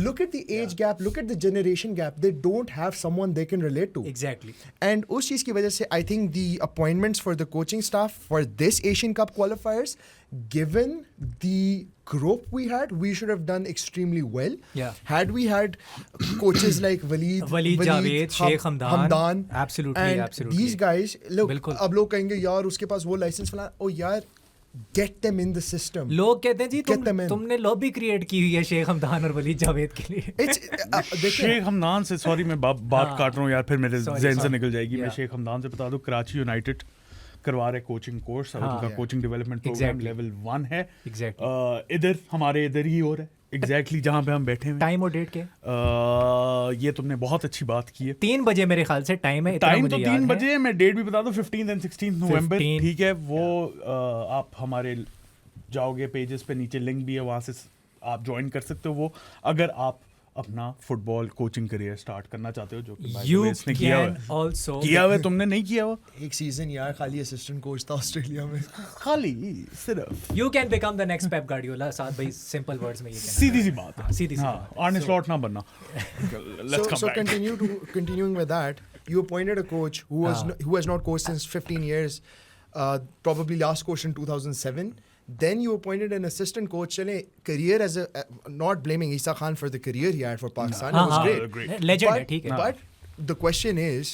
look at the age gap, look at the generation gap, they don't have someone they can relate to. Exactly. And उस चीज़ की वजह से I think the appointments for the coaching staff for this Asian Cup qualifiers, given the group we had, we should have done extremely well. Yeah. Had we had coaches like Waleed Javed, Sheikh Hamdan, absolutely, and absolutely. these guys, look, बिल्कुल। अब लोग कहेंगे यार उसके पास वो licence फला, ओ यार get them in the system. लोग कहते हैं जी Get them in. तुमने लॉबी क्रिएट की हुई है शेख हमदान और वलीद जावेद के लिए। देखिए शेख हमदान से, सॉरी मैं बात काट रहा हूँ यार, फिर मेरे Sorry, जहन से sorry. निकल जाएगी। मैं Yeah. शेख हमदान से बता दूं, कराची यूनाइटेड करवा रहे कोचिंग कोर्स, और उनका coaching development program Exactly. Level 1 है। Exactly. इधर हमारे इधर ही हो रहा है, एग्जैक्टली जहाँ पे हम बैठे हैं। टाइम और डेट के ये तुमने बहुत अच्छी बात की है। 3 बजे मेरे ख्याल से टाइम है, इतना टाइम मुझे तो याद 3 है। बजे है, मैं डेट भी बता दूं 15 एंड 16 नवंबर, 15, ठीक है। वो आप हमारे जाओगे पेजेस पे, नीचे लिंक भी है, वहाँ से आप ज्वाइन कर सकते हो वो, अगर आप अपना फुटबॉल कोचिंग करियर स्टार्ट करना चाहते हो, जो कि by the You way इसने किया हुआ can है। also किया हुआ है, तुमने नहीं किया हुआ एक सीजन यार खाली असिस्टेंट कोच था ऑस्ट्रेलिया में. खाली सिर्फ you can become the next Pep Guardiola. साथ भाई simple words में ये कहना सीधी सी बात हाँ, सीधी सी हाँ, बात. आर्ने So- स्लॉट ना बनना. Let's come So back. continuing with that, you appointed a coach who has not coached since 15 years, probably last coach in 2007. Then you appointed an assistant coach. Chale, career as a not blaming Isa Khan for the career he had for Pakistan. हाँ, It was हाँ, great. legend है, But- ठीक है. But the question is,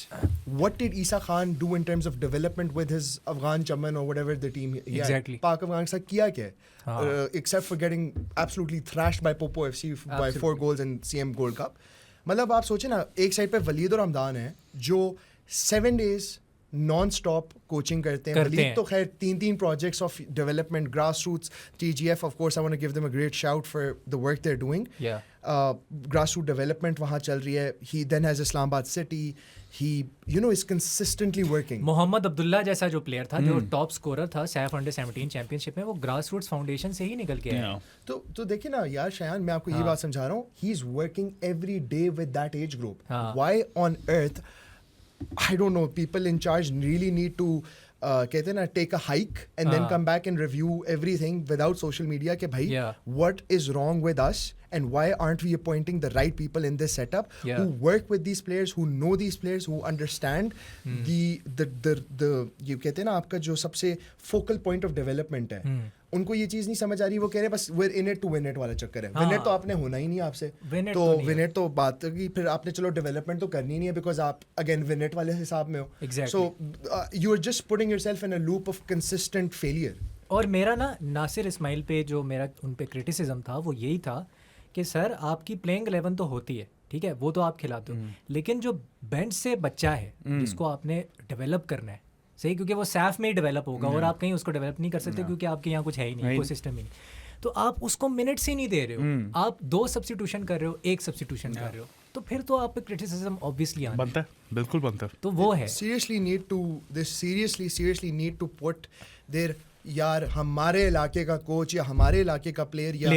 what did Isa Khan do in terms of development with his Afghan Chaman or whatever the team he had? Exactly. Pak Afghan ke साथ किया क्या है? हाँ. Except for getting absolutely thrashed by Popo FC by 4 goals in CM Gold Cup. मतलब आप सोचे ना, एक साइड पे वलीद और हमदान है जो 7 days नॉन स्टॉप कोचिंग करते हैं. वलीद तो खैर 3 projects of development, grass roots, TGF, of course I want to give them a great shout for the work they are doing. Yeah. Grass root development वहाँ चल रही है. He then has Islamabad city. He is consistently working. Mohammad Abdullah जैसा जो player था, जो top scorer था Saif under 17 championship में, वो ग्रास रूट्स फाउंडेशन से ही निकल के आया. Yeah. तो देखिए ना यार शयान, मैं आपको ये बात समझा रहा हूँ. He is working every day with that age group. हाँ. Why on earth, I don't know, people in charge really need to कहते हैं ना, take a hike and then हाँ. come back and review everything without social media के भाई Yeah. what is wrong with us and why aren't we appointing the right people in this setup Yeah. who work with these players, who know these players, who understand the ये कहते हैं ना आपका जो सबसे focal point of development है. उनको ये चीज़ नहीं समझ आ रही. वो कह रहे हैं बस we're in it to win it वाला चक्कर है. हाँ. Win it तो आपने होना ही नहीं आपसे. Win it तो तो नहीं win it तो बात की फिर आपने चलो डेवलपमेंट तो करनी नहीं है बिकॉज आप अगेन win it वाले हिसाब में हो. Exactly. So you are just putting yourself in a loop of consistent failure. और मेरा ना नासिर इस्माइल पे जो मेरा उन पे क्रिटिसिज्म था वो यही था कि सर आपकी प्लेइंग 11 तो होती है, ठीक है, वो तो आप खिलाते हो, लेकिन जो बेंच से बच्चा है जिसको आपने डेवलप करना है, सही, क्योंकि वो सैफ में ही डेवलप होगा और आप कहीं उसको डेवलप नहीं कर सकते क्योंकि आपके यहाँ कुछ है ही नहीं, इकोसिस्टम ही नहीं. तो आप उसको मिनट्स ही नहीं दे रहे हो. आप 2 सब्स्टिट्यूशन कर रहे हो, 1 सब्स्टिट्यूशन कर रहे हो, तो फिर तो आप पे क्रिटिसिज्म ऑब्वियसली आना बनता है, बिल्कुल बनता है. तो वो है. seriously need to put their यार हमारे इलाके का कोच या हमारे इलाके का प्लेयर या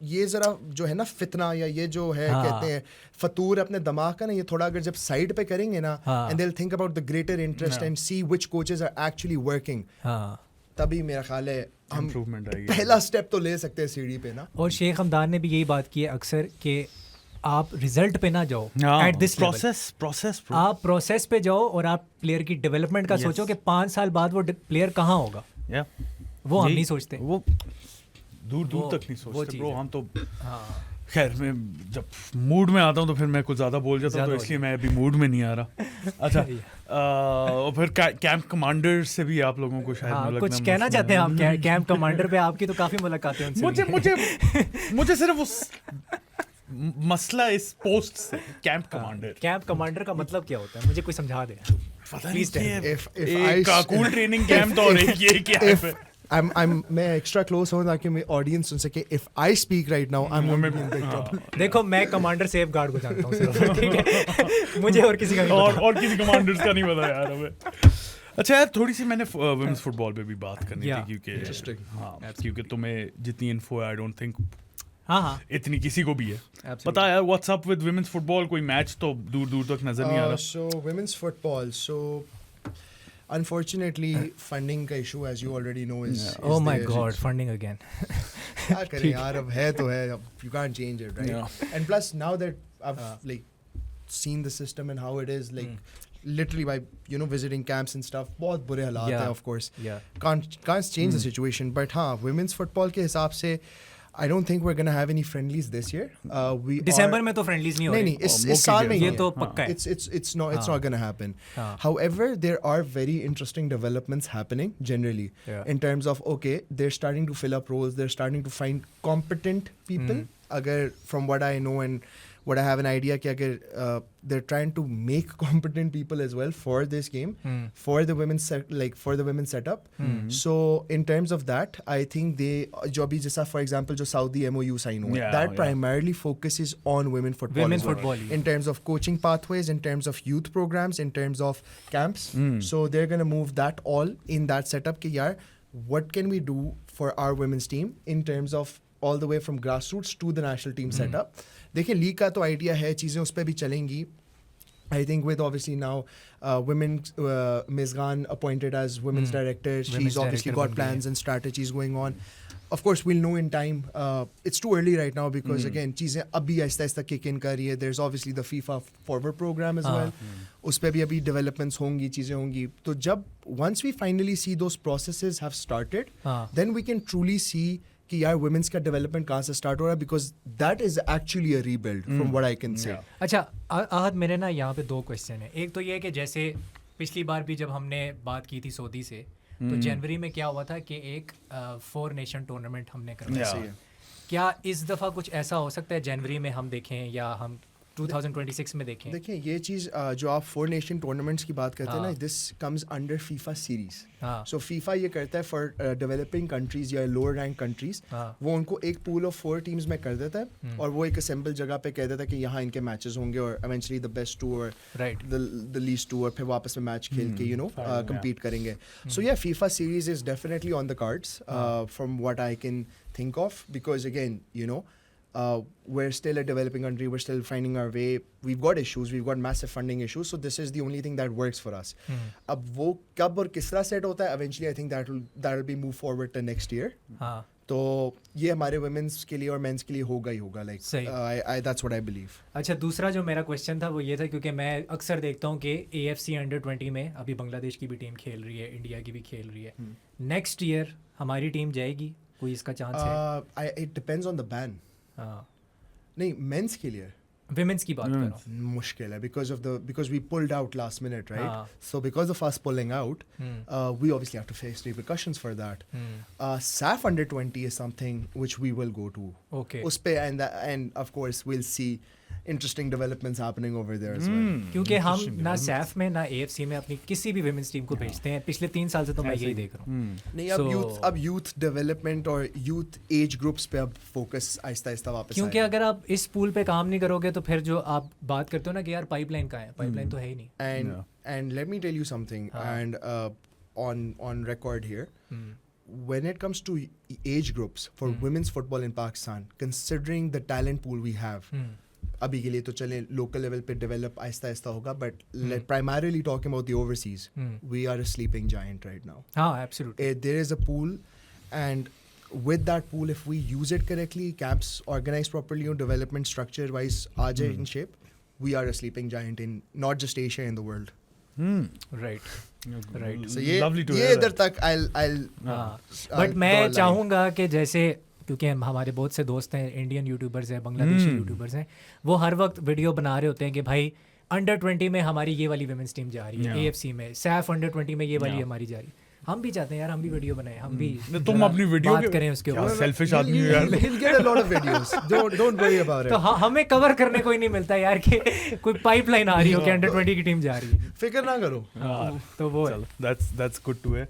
ये जरा जो है ना फितना या ये जो है कहते हैं फतूर अपने दिमाग का ना, ये थोड़ा अगर जब साइड पे करेंगे ना and they will think about the greater interest and see which coaches are actually working, तभी मेरा ख्याल है हम इम्प्रूवमेंट आएगी. पहला स्टेप तो ले सकते हैं सीढ़ी पे ना. और शेख हमदान ने भी यही बात की है अक्सर कि आप रिजल्ट पे ना जाओ एट दिस प्रोसेस आप प्रोसेस पे जाओ और आप प्लेयर की डेवलपमेंट का सोचो कि 5 साल बाद वो प्लेयर कहाँ होगा. वो हम नहीं सोचते, वो दूर तक नहीं सोचते ब्रो. हम तो खैर मैं जब मूड में आता हूँ तो फिर मैं कुछ ज़्यादा बोल जाता हूँ, तो इसलिए मैं अभी मूड में नहीं आ रहा. अच्छा और फिर कैंप कमांडर से भी आप लोगों को शायद कुछ कहना चाहते हैं आप कैंप कमांडर पे? आपकी तो काफ़ी मुलाकातें उनसे. मुझे सिर्फ उस मसला इस पोस्ट से कैंप कमांडर का मतलब क्या होता है, मुझे कोई समझा दे please. If cool training camp तो और एक ये क्या है. मैं एक्स्ट्रा क्लोज हूँ ताकि मेरी ऑडियंस सुन सके. If I speak right now I am in big trouble. देखो मैं कमांडर सेफ गार्ड को जानता हूँ सिर्फ, ठीक है, मुझे और किसी का नहीं पता. और किसी कमांडर्स का नहीं पता यार हमें. अच्छा यार, थोड़ी सी मैंने वुमेन्स फुटबॉल पे भी बात करनी थी क्योंकि तुम्हें जितनी इन्फो है आई डोंट थिंक हाँ इतनी किसी को भी है. पता है व्हाट्सअप विद वुमेन्स फुटबॉल, कोई मैच तो दूर तक नजर नहीं आ रहा. सो वुमेन्स फुटबॉल, सो unfortunately funding का issue as you already know is oh my god funding again. क्या करें यार, अब है तो है, you can't change it, right? And plus now that I've like seen the system and how it is, like literally by visiting camps and stuff, बहुत बुरे हालात हैं of course. Can't change the situation, but हाँ women's football के हिसाब से I don't think we're going to have any friendlies this year. December में तो friendlies नहीं हो रहे. नहीं, इस साल में ये तो पक्का है. It's not going to happen. However, there are very interesting developments happening generally in terms of they're starting to fill up roles. They're starting to find competent people. अगर from what I know and what I have an idea कि अगर they're trying to make competent people as well for this game, for the women's setup. So in terms of that, I think they जो अभी जैसा for example जो Saudi MOU sign हुआ, that primarily focuses on women football. In terms of coaching pathways, in terms of youth programs, in terms of camps. So they're gonna move that all in that setup कि यार what can we do for our women's team in terms of all the way from grassroots to the national team setup. देखिए league का तो idea है, चीज़ें उस पर भी चलेंगी. I think with obviously now women's Mizgan appointed as women's director, she's obviously got plans and strategies going on. Of course, we'll know in time. It's too early right now because again, चीज़ें अभी आहिस्ता-आहिस्ता kick in कर रही है. There's obviously the FIFA forward program as well. उस पे भी अभी developments होंगी, चीज़ें होंगी. तो जब once we finally see those processes have started, then we can truly see कि यार women's का development कहाँ से start हो रहा है, because that is actually a rebuild from what I can say. अच्छा आहद, मेरे ना यहाँ पे 2 क्वेश्चन है. एक तो ये है कि जैसे पिछली बार भी जब हमने बात की थी सऊदी से, तो जनवरी में क्या हुआ था कि एक 4 नेशन टूर्नामेंट हमने करवाया. क्या इस दफ़ा कुछ ऐसा हो सकता है जनवरी में हम देखें या हम 2026 में देखें? देखिए ये चीज़ जो आप 4 नेशन टूर्नामेंट्स की बात करते हैं ना, this comes under FIFA series. So FIFA ये करता है फॉर डेवलपिंग कंट्रीज या लोअर रैंक कंट्रीज, वो उनको एक पूल ऑफ 4 टीम्स में कर देता है और वो एक असेंबल जगह पे कह देता है कि यहाँ इनके मैचेस होंगे और इवेंचुअली द बेस्ट 2 और द लीस्ट 2 और फिर वापस में मैच खेल के compete करेंगे. सो या FIFA series is definitely on the cards from what I can think of, because again we're still a developing country, we're still finding our way, we've got issues, we've got massive funding issues, so this is the only thing that works for us. अब वो कब और किस तरह set होता है, eventually I think that will be move forward to next year. तो ये हमारे women's के लिए और men's के लिए होगा ही होगा, like that's what I believe. अच्छा, दूसरा जो मेरा क्वेश्चन था वो ये था, क्योंकि मैं अक्सर देखता हूँ कि AFC Under-20 में अभी बांग्लादेश की भी टीम खेल रही है, इंडिया की भी खेल रही है. नेक्स्ट ईयर हमारी टीम जाएगी, कोई इसका चांस है? It depends on the ban. नहीं, मेंस के लिए. विमेंस की बात करो, मुश्किल है because we pulled out last minute, right? So because of us pulling out, we obviously have to face repercussions for that. SAF Under-20 is something which we will go to. Okay. उस पे and of course we'll see interesting developments happening over there as well. क्योंकि हम ना सैफ में ना AFC में अपनी किसी भी विमेंस टीम को भेजते हैं. पिछले 3 साल से तो मैं यही देख रहा हूँ. नहीं, अब यूथ डेवलपमेंट और यूथ एज ग्रुप्स पे अब फोकस आहिस्ता आहिस्ता वापस, क्योंकि अगर आप इस पूल पे काम नहीं करोगे तो फिर जो आप बात करते हो ना कि यार पाइपलाइन कहाँ है, पाइपलाइन तो है ही नहीं. And let me tell you something, and on record here, when it comes to age groups for women's football in Pakistan, considering the talent pool we have, अभी के लिए तो चले लोकल लेवल पे डेवलप आहिस्ता आहिस्ता होगा, but primarily talking about the overseas, we are a sleeping giant right now. हाँ, absolutely. There is a pool, and with that pool, if we use it correctly, camps organized properly, development structure wise aa jaye in shape, we are a sleeping giant in not just Asia, in the world. Right. So ये इधर तक I'll but मैं चाहूँगा कि जैसे, क्योंकि हमारे बहुत से दोस्त हैं, इंडियन यूट्यूबर्स हैं, बांग्लादेशी यूट्यूबर्स हैं, वो हर वक्त वीडियो बना रहे होते हैं कि भाई Under-20 में हमारी ये वाली विमेंस टीम जा रही है, AFC में सैफ Under-20 में ये वाली हमारी जा रही है. हम भी चाहते हैं यार, हम भी वीडियो बनाएं, हम भी तुम अपनी वीडियो बात करें उसके ऊपर. सेल्फिश आदमी हो यार. He'll get a lot of videos. Don't worry about it. तो हमें कवर करने कोई नहीं मिलता यार कि कोई पाइपलाइन आ रही हो कि Under-20 की टीम जा रही है. फिक्र ना करो. तो वो that's good to hear.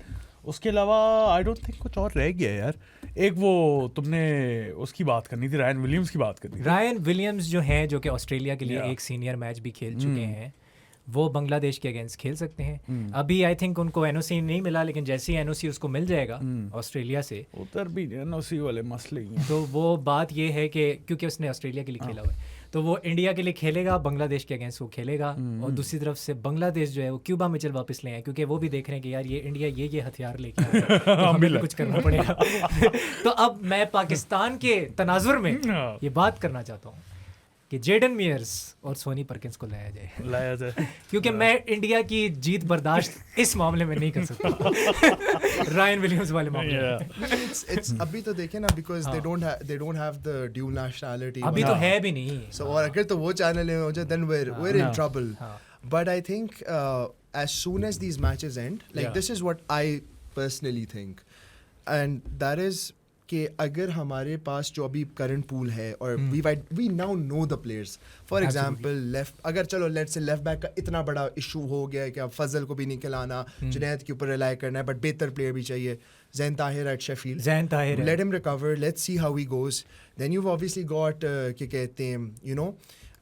उसके अलावा आई डोंट थिंक कुछ और रह गया यार. एक वो तुमने उसकी बात करनी थी, रायन विलियम्स की बात करनी थी. रायन विलियम्स जो हैं, जो कि ऑस्ट्रेलिया के लिए एक सीनियर मैच भी खेल चुके हैं, वो बांग्लादेश के अगेंस्ट खेल सकते हैं. अभी आई थिंक उनको एनओसी नहीं मिला, लेकिन जैसे ही एनओसी उसको मिल जाएगा ऑस्ट्रेलिया से, उधर भी एनओसी वाले मसले ही हैं. तो वो बात ये है कि क्योंकि उसने ऑस्ट्रेलिया के लिए खेला हुआ है, तो वो इंडिया के लिए खेलेगा, बांग्लादेश के अगेंस्ट वो खेलेगा. और दूसरी तरफ से बांग्लादेश जो है वो क्यूबा मिचेल वापस ले आए, क्योंकि वो भी देख रहे हैं कि यार ये इंडिया ये हथियार लेके आया है, तो हमें भी कुछ करना पड़ेगा. तो अब मैं पाकिस्तान के तनाजुर में ये बात करना चाहता हूँ कि जेडन मियर्स और सोनी परकिंस को लाया जाए, क्योंकि मैं इंडिया की जीत बर्दाश्त इस मामले में नहीं कर सकता. रायन विलियम्स वाले मामले में it's अभी तो देखें ना, because they don't have the dual nationality. अभी तो है भी नहीं. So और अगर तो वो चैनल हो जाए, then we're in trouble. But I think as soon as these matches end, like this is what I personally think, and that is कि अगर हमारे पास जो अभी करंट पूल है और we now know the players, for example left, अगर चलो let's say left back का इतना बड़ा इशू हो गया है कि अब फजल को भी नहीं खिलाना, जुनैद के ऊपर रिलाई करना है, बट बेहतर प्लेयर भी चाहिए. Zain Tahir at Sheffield. Let him recover. Let's see how he goes. Then you've obviously got क्या कहते हैं,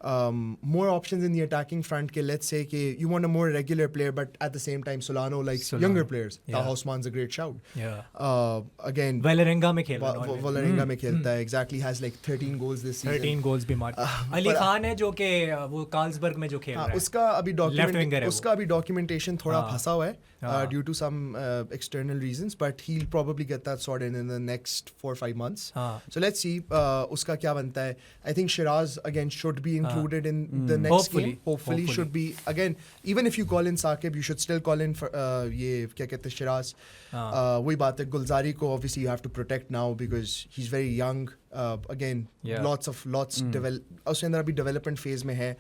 more options in the attacking front. Ke let's say ke you want a more regular player, but at the same time Solano likes younger players. Yeah. Taha Osman's a great shout. Yeah. Again, Valerenga में खेल रहा है Valerenga में खेलता है. Exactly, has like 13 goals this season. 13 goals भी मार अली खान है जो कि वो कार्ल्सबर्ग में जो खेल रहा है उसका अभी डॉक्यूमेंटेशन थोड़ा हाँ. फंसा हुआ है due to some external reasons, but he'll probably get that sorted in the next 4 or 5 months. हाँ. So let's see उसका क्या बनता है. I think Shiraz again should be included in the next game. Hopefully should be again. Even if you call in Saqib, you should still call in for ये क्या कहते हैं Shiraz. वही बात है. Gulzari को obviously you have to protect now because he's very young. Again, lots उसके अंदर अभी development phase में है.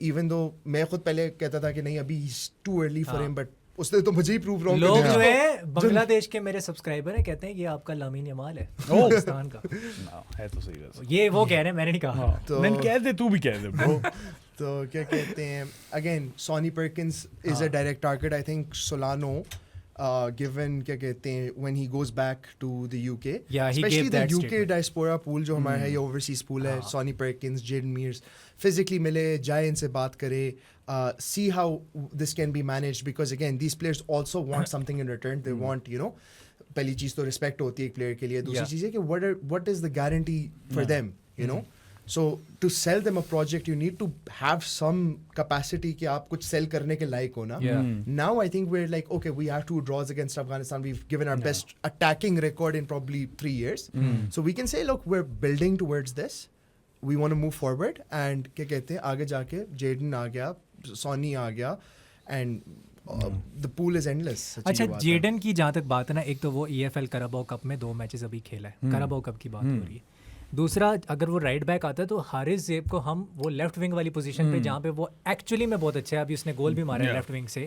Even though मैं खुद पहले कहता था कि नहीं अभी he's too early for him, but उसने तो मुझे ही प्रूव रॉन्ग लोग जो है बांग्लादेश के मेरे सब्सक्राइबर हैं कहते हैं ये आपका लामीन यमाल है पाकिस्तान का है तो सही है. ये वो कह रहे हैं मैंने नहीं कहा तो मैंने कह दे तू भी कह दे ब्रो. तो क्या कहते हैं again Sonny Perkins is a direct target. I think Solano given क्या कहते हैं when he goes back to the UK, Yeah, he especially gave the that UK statement. diaspora pool जो हमारा है ये overseas pool है. Sonny Perkins, Jaden Mears physically मिले जाए इनसे बात करे. See how this can be managed because again these players also want something in return. They want पहली चीज तो respect होती है एक player के लिए. दूसरी चीज है कि what is the guarantee for them, you know? So to sell them a project, you need to have some capacity कि आप कुछ sell करने के लायक हो ना. Now I think we're like, okay, we have 2 draws against Afghanistan. We've given our best attacking record in probably 3 years. So we can say, look, we're building towards this. We want to move forward. And क्या कहते हैं आगे जाके Jaden आ गया, Sonny आ गया, and the pool is endless. अच्छा Jadon की जहाँ तक बात है ना एक तो वो EFL कराबाओ कप में 2 मैचेस अभी खेला है कराबाओ कप की बात हो रही है. दूसरा अगर वो राइट बैक आता है तो हारिस ज़ेब को हम वो लेफ्ट विंग वाली पोजीशन पे जहाँ पे वो एक्चुअली में बहुत अच्छा है अभी उसने गोल भी मारा है लेफ्ट विंग से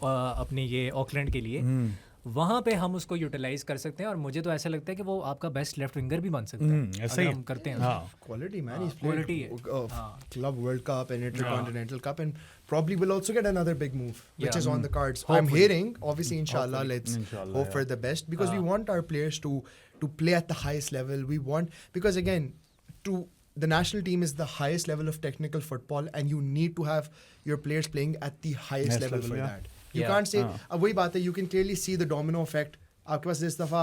अपनी ये ऑकलैंड के लिए वहाँ पे हम उसको यूटिलाइज कर सकते हैं और मुझे तो ऐसा लगता है कि वो आपका बेस्ट लेफ्ट विंगर भी बन सकता है ऐसा ही हम करते हैं quality man. He's quality played Club World Cup and Intercontinental Cup and probably will also get another big move which is on the cards. I'm hearing obviously inshallah let's hope for the best because we want our players to play at the highest level. We want because again the national team is the highest level of technical football and you need to have your players playing at the highest level for that. You can't say अब वही बात है you can clearly see the domino effect. आपके पास इस दफा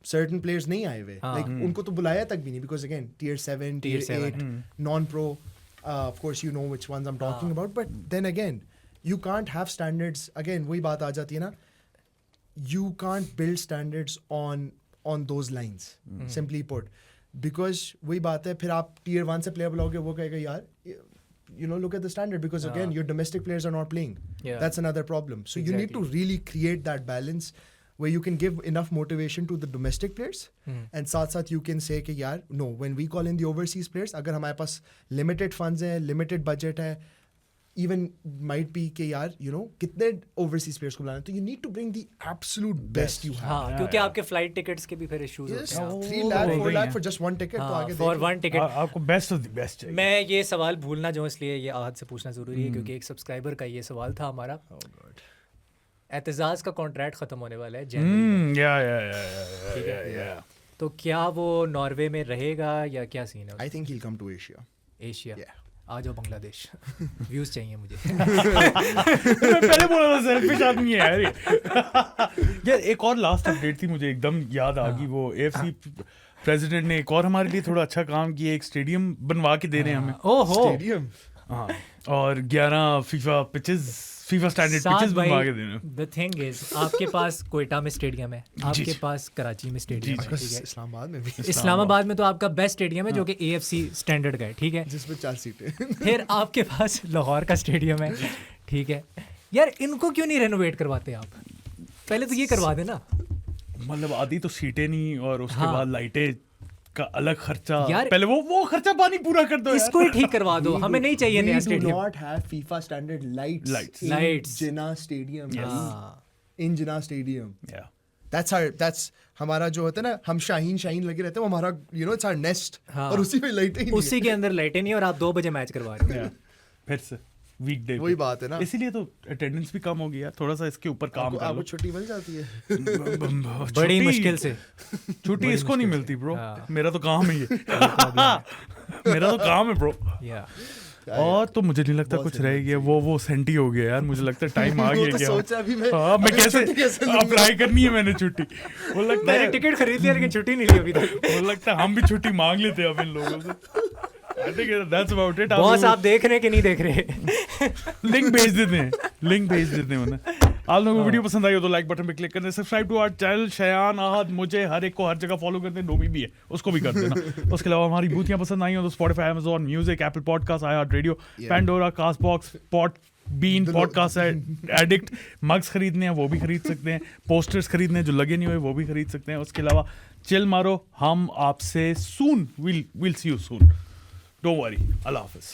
certain players नहीं आए हुए like उनको तो बुलाया तक भी नहीं because again tier 7 tier 8 non-pro of course you know which ones I'm talking about but then again you can't have standards again वही बात आ जाती है ना you can't build standards on those lines simply put because वही बात है फिर आप tier 1 से player बुलाओगे वो कहेगा यार look at the standard because again your domestic players are not playing. That's another problem. So you need to really create that balance where you can give enough motivation to the domestic players and साथ you can say कि यार no when we call in the overseas players अगर हमारे पास limited funds है limited budget है even might be कि यार कितने overseas players को बुलाना तो you need to bring the absolute best you have. हाँ क्योंकि आपके फ्लाइट टिकट्स के भी फिर इश्यूज होते हैं 3 lakh 4 lakh for just one ticket तो आगे फॉर वन टिकट आपको बेस्ट ऑफ द बेस्ट चाहिए. मैं ये सवाल भूलना जो इसलिए ये आज से पूछना ज़रूरी है क्योंकि एक सब्सक्राइबर का ये सवाल था हमारा एतजाज़ का कॉन्ट्रैक्ट ख़त्म होने वाला है जनवरी में या तो क्या वो नॉर्वे में रहेगा या क्या सीन है I think he'll come to Asia. Asia Yeah. आ जाओ बांग्लादेश व्यूज चाहिए मुझे मैं पहले बोला था सेल्फिश आदमी है यार ये. यार एक और लास्ट अपडेट थी मुझे एकदम याद आ गई वो AFC प्रेसिडेंट ने एक और हमारे लिए थोड़ा अच्छा काम किया एक स्टेडियम बनवा के दे रहे हैं हमें. ओहो Stadium. हाँ और 11 फीफा स्टैंडर्ड पिचेस बनवा के दे रहे हैं. द थिंग इज आपके पास कोयटा में स्टेडियम है आपके पास कराची में स्टेडियम है ठीक है इस्लामाबाद में भी इस्लामाबाद में तो आपका बेस्ट स्टेडियम है जो कि AFC स्टैंडर्ड का है ठीक है जिसमें 4 सीटें फिर आपके पास लाहौर का स्टेडियम है ठीक है यार इनको क्यों नहीं रेनोवेट करवाते आप पहले तो ये करवा देना मतलब आधी तो सीटें नहीं और उसके बाद लाइटें का अलग खर्चा यार पहले वो खर्चा पानी पूरा कर दो इसको ही ठीक करवा दो हमें नहीं चाहिए नया We do stadium not have FIFA standard lights. Lights. In Jinnah Stadium. हाँ In Jinnah Stadium. Yeah. That's हमारा जो होता है ना हम शाहीन लगे रहते हैं वो हमारा it's our nest हाँ। और उसी में लाइटें ही नहीं उसी के अंदर लाइटें नहीं और आप 2 बजे मैच करवा रहे हो Yeah. फिर से वीकडे वही बात है ना इसीलिए तो अटेंडेंस भी कम हो गया थोड़ा सा इसके ऊपर काम कर आपको लो. छुट्टी मिल जाती है बड़ी मुश्किल से छुट्टी इसको नहीं मिलती ब्रो. मेरा तो काम है ये. मेरा तो काम है ब्रो. या और तो मुझे नहीं लगता बहुत कुछ रह गया, वो सेंटी हो गया यार, मुझे लगता है टाइम आ वो गया तो क्या। सोचा अभी मैं हाँ, मैं अभी छुट्टी कैसे लूंगा? अप्लाई करनी है मैंने छुट्टी, वो लगता मैंने है टिकट खरीद लिया लेकिन छुट्टी नहीं ली अभी तक। मुझे लगता है हम भी छुट्टी मांग लेते हैं अब इन लोगों से। I think that's about it. Boss आप देख रहे हैं कि नहीं देख रहे? लिंक भेज देते हैं, लिंक भेज देते हैं उन्हें। आप लोगों को वीडियो पसंद आई हो तो लाइक बटन पे क्लिक करना, subscribe to our channel. Shayan, Ahad, मुझे हर एक को हर जगह फॉलो करते हैं, नोमी भी है उसको भी कर देना। उसके अलावा हमारी बूथियां पसंद आई हो तो Spotify, Amazon Music, Apple podcast, iHeart radio, Pandora, Castbox, Bean podcast addict, mugs खरीदने हैं वो भी खरीद सकते हैं, पोस्टर्स खरीदने हैं जो लगे नहीं हुए वो भी खरीद सकते हैं। उसके अलावा चिल मारो, हम आपसे soon will see you soon, don't worry, Allah हाफिज़।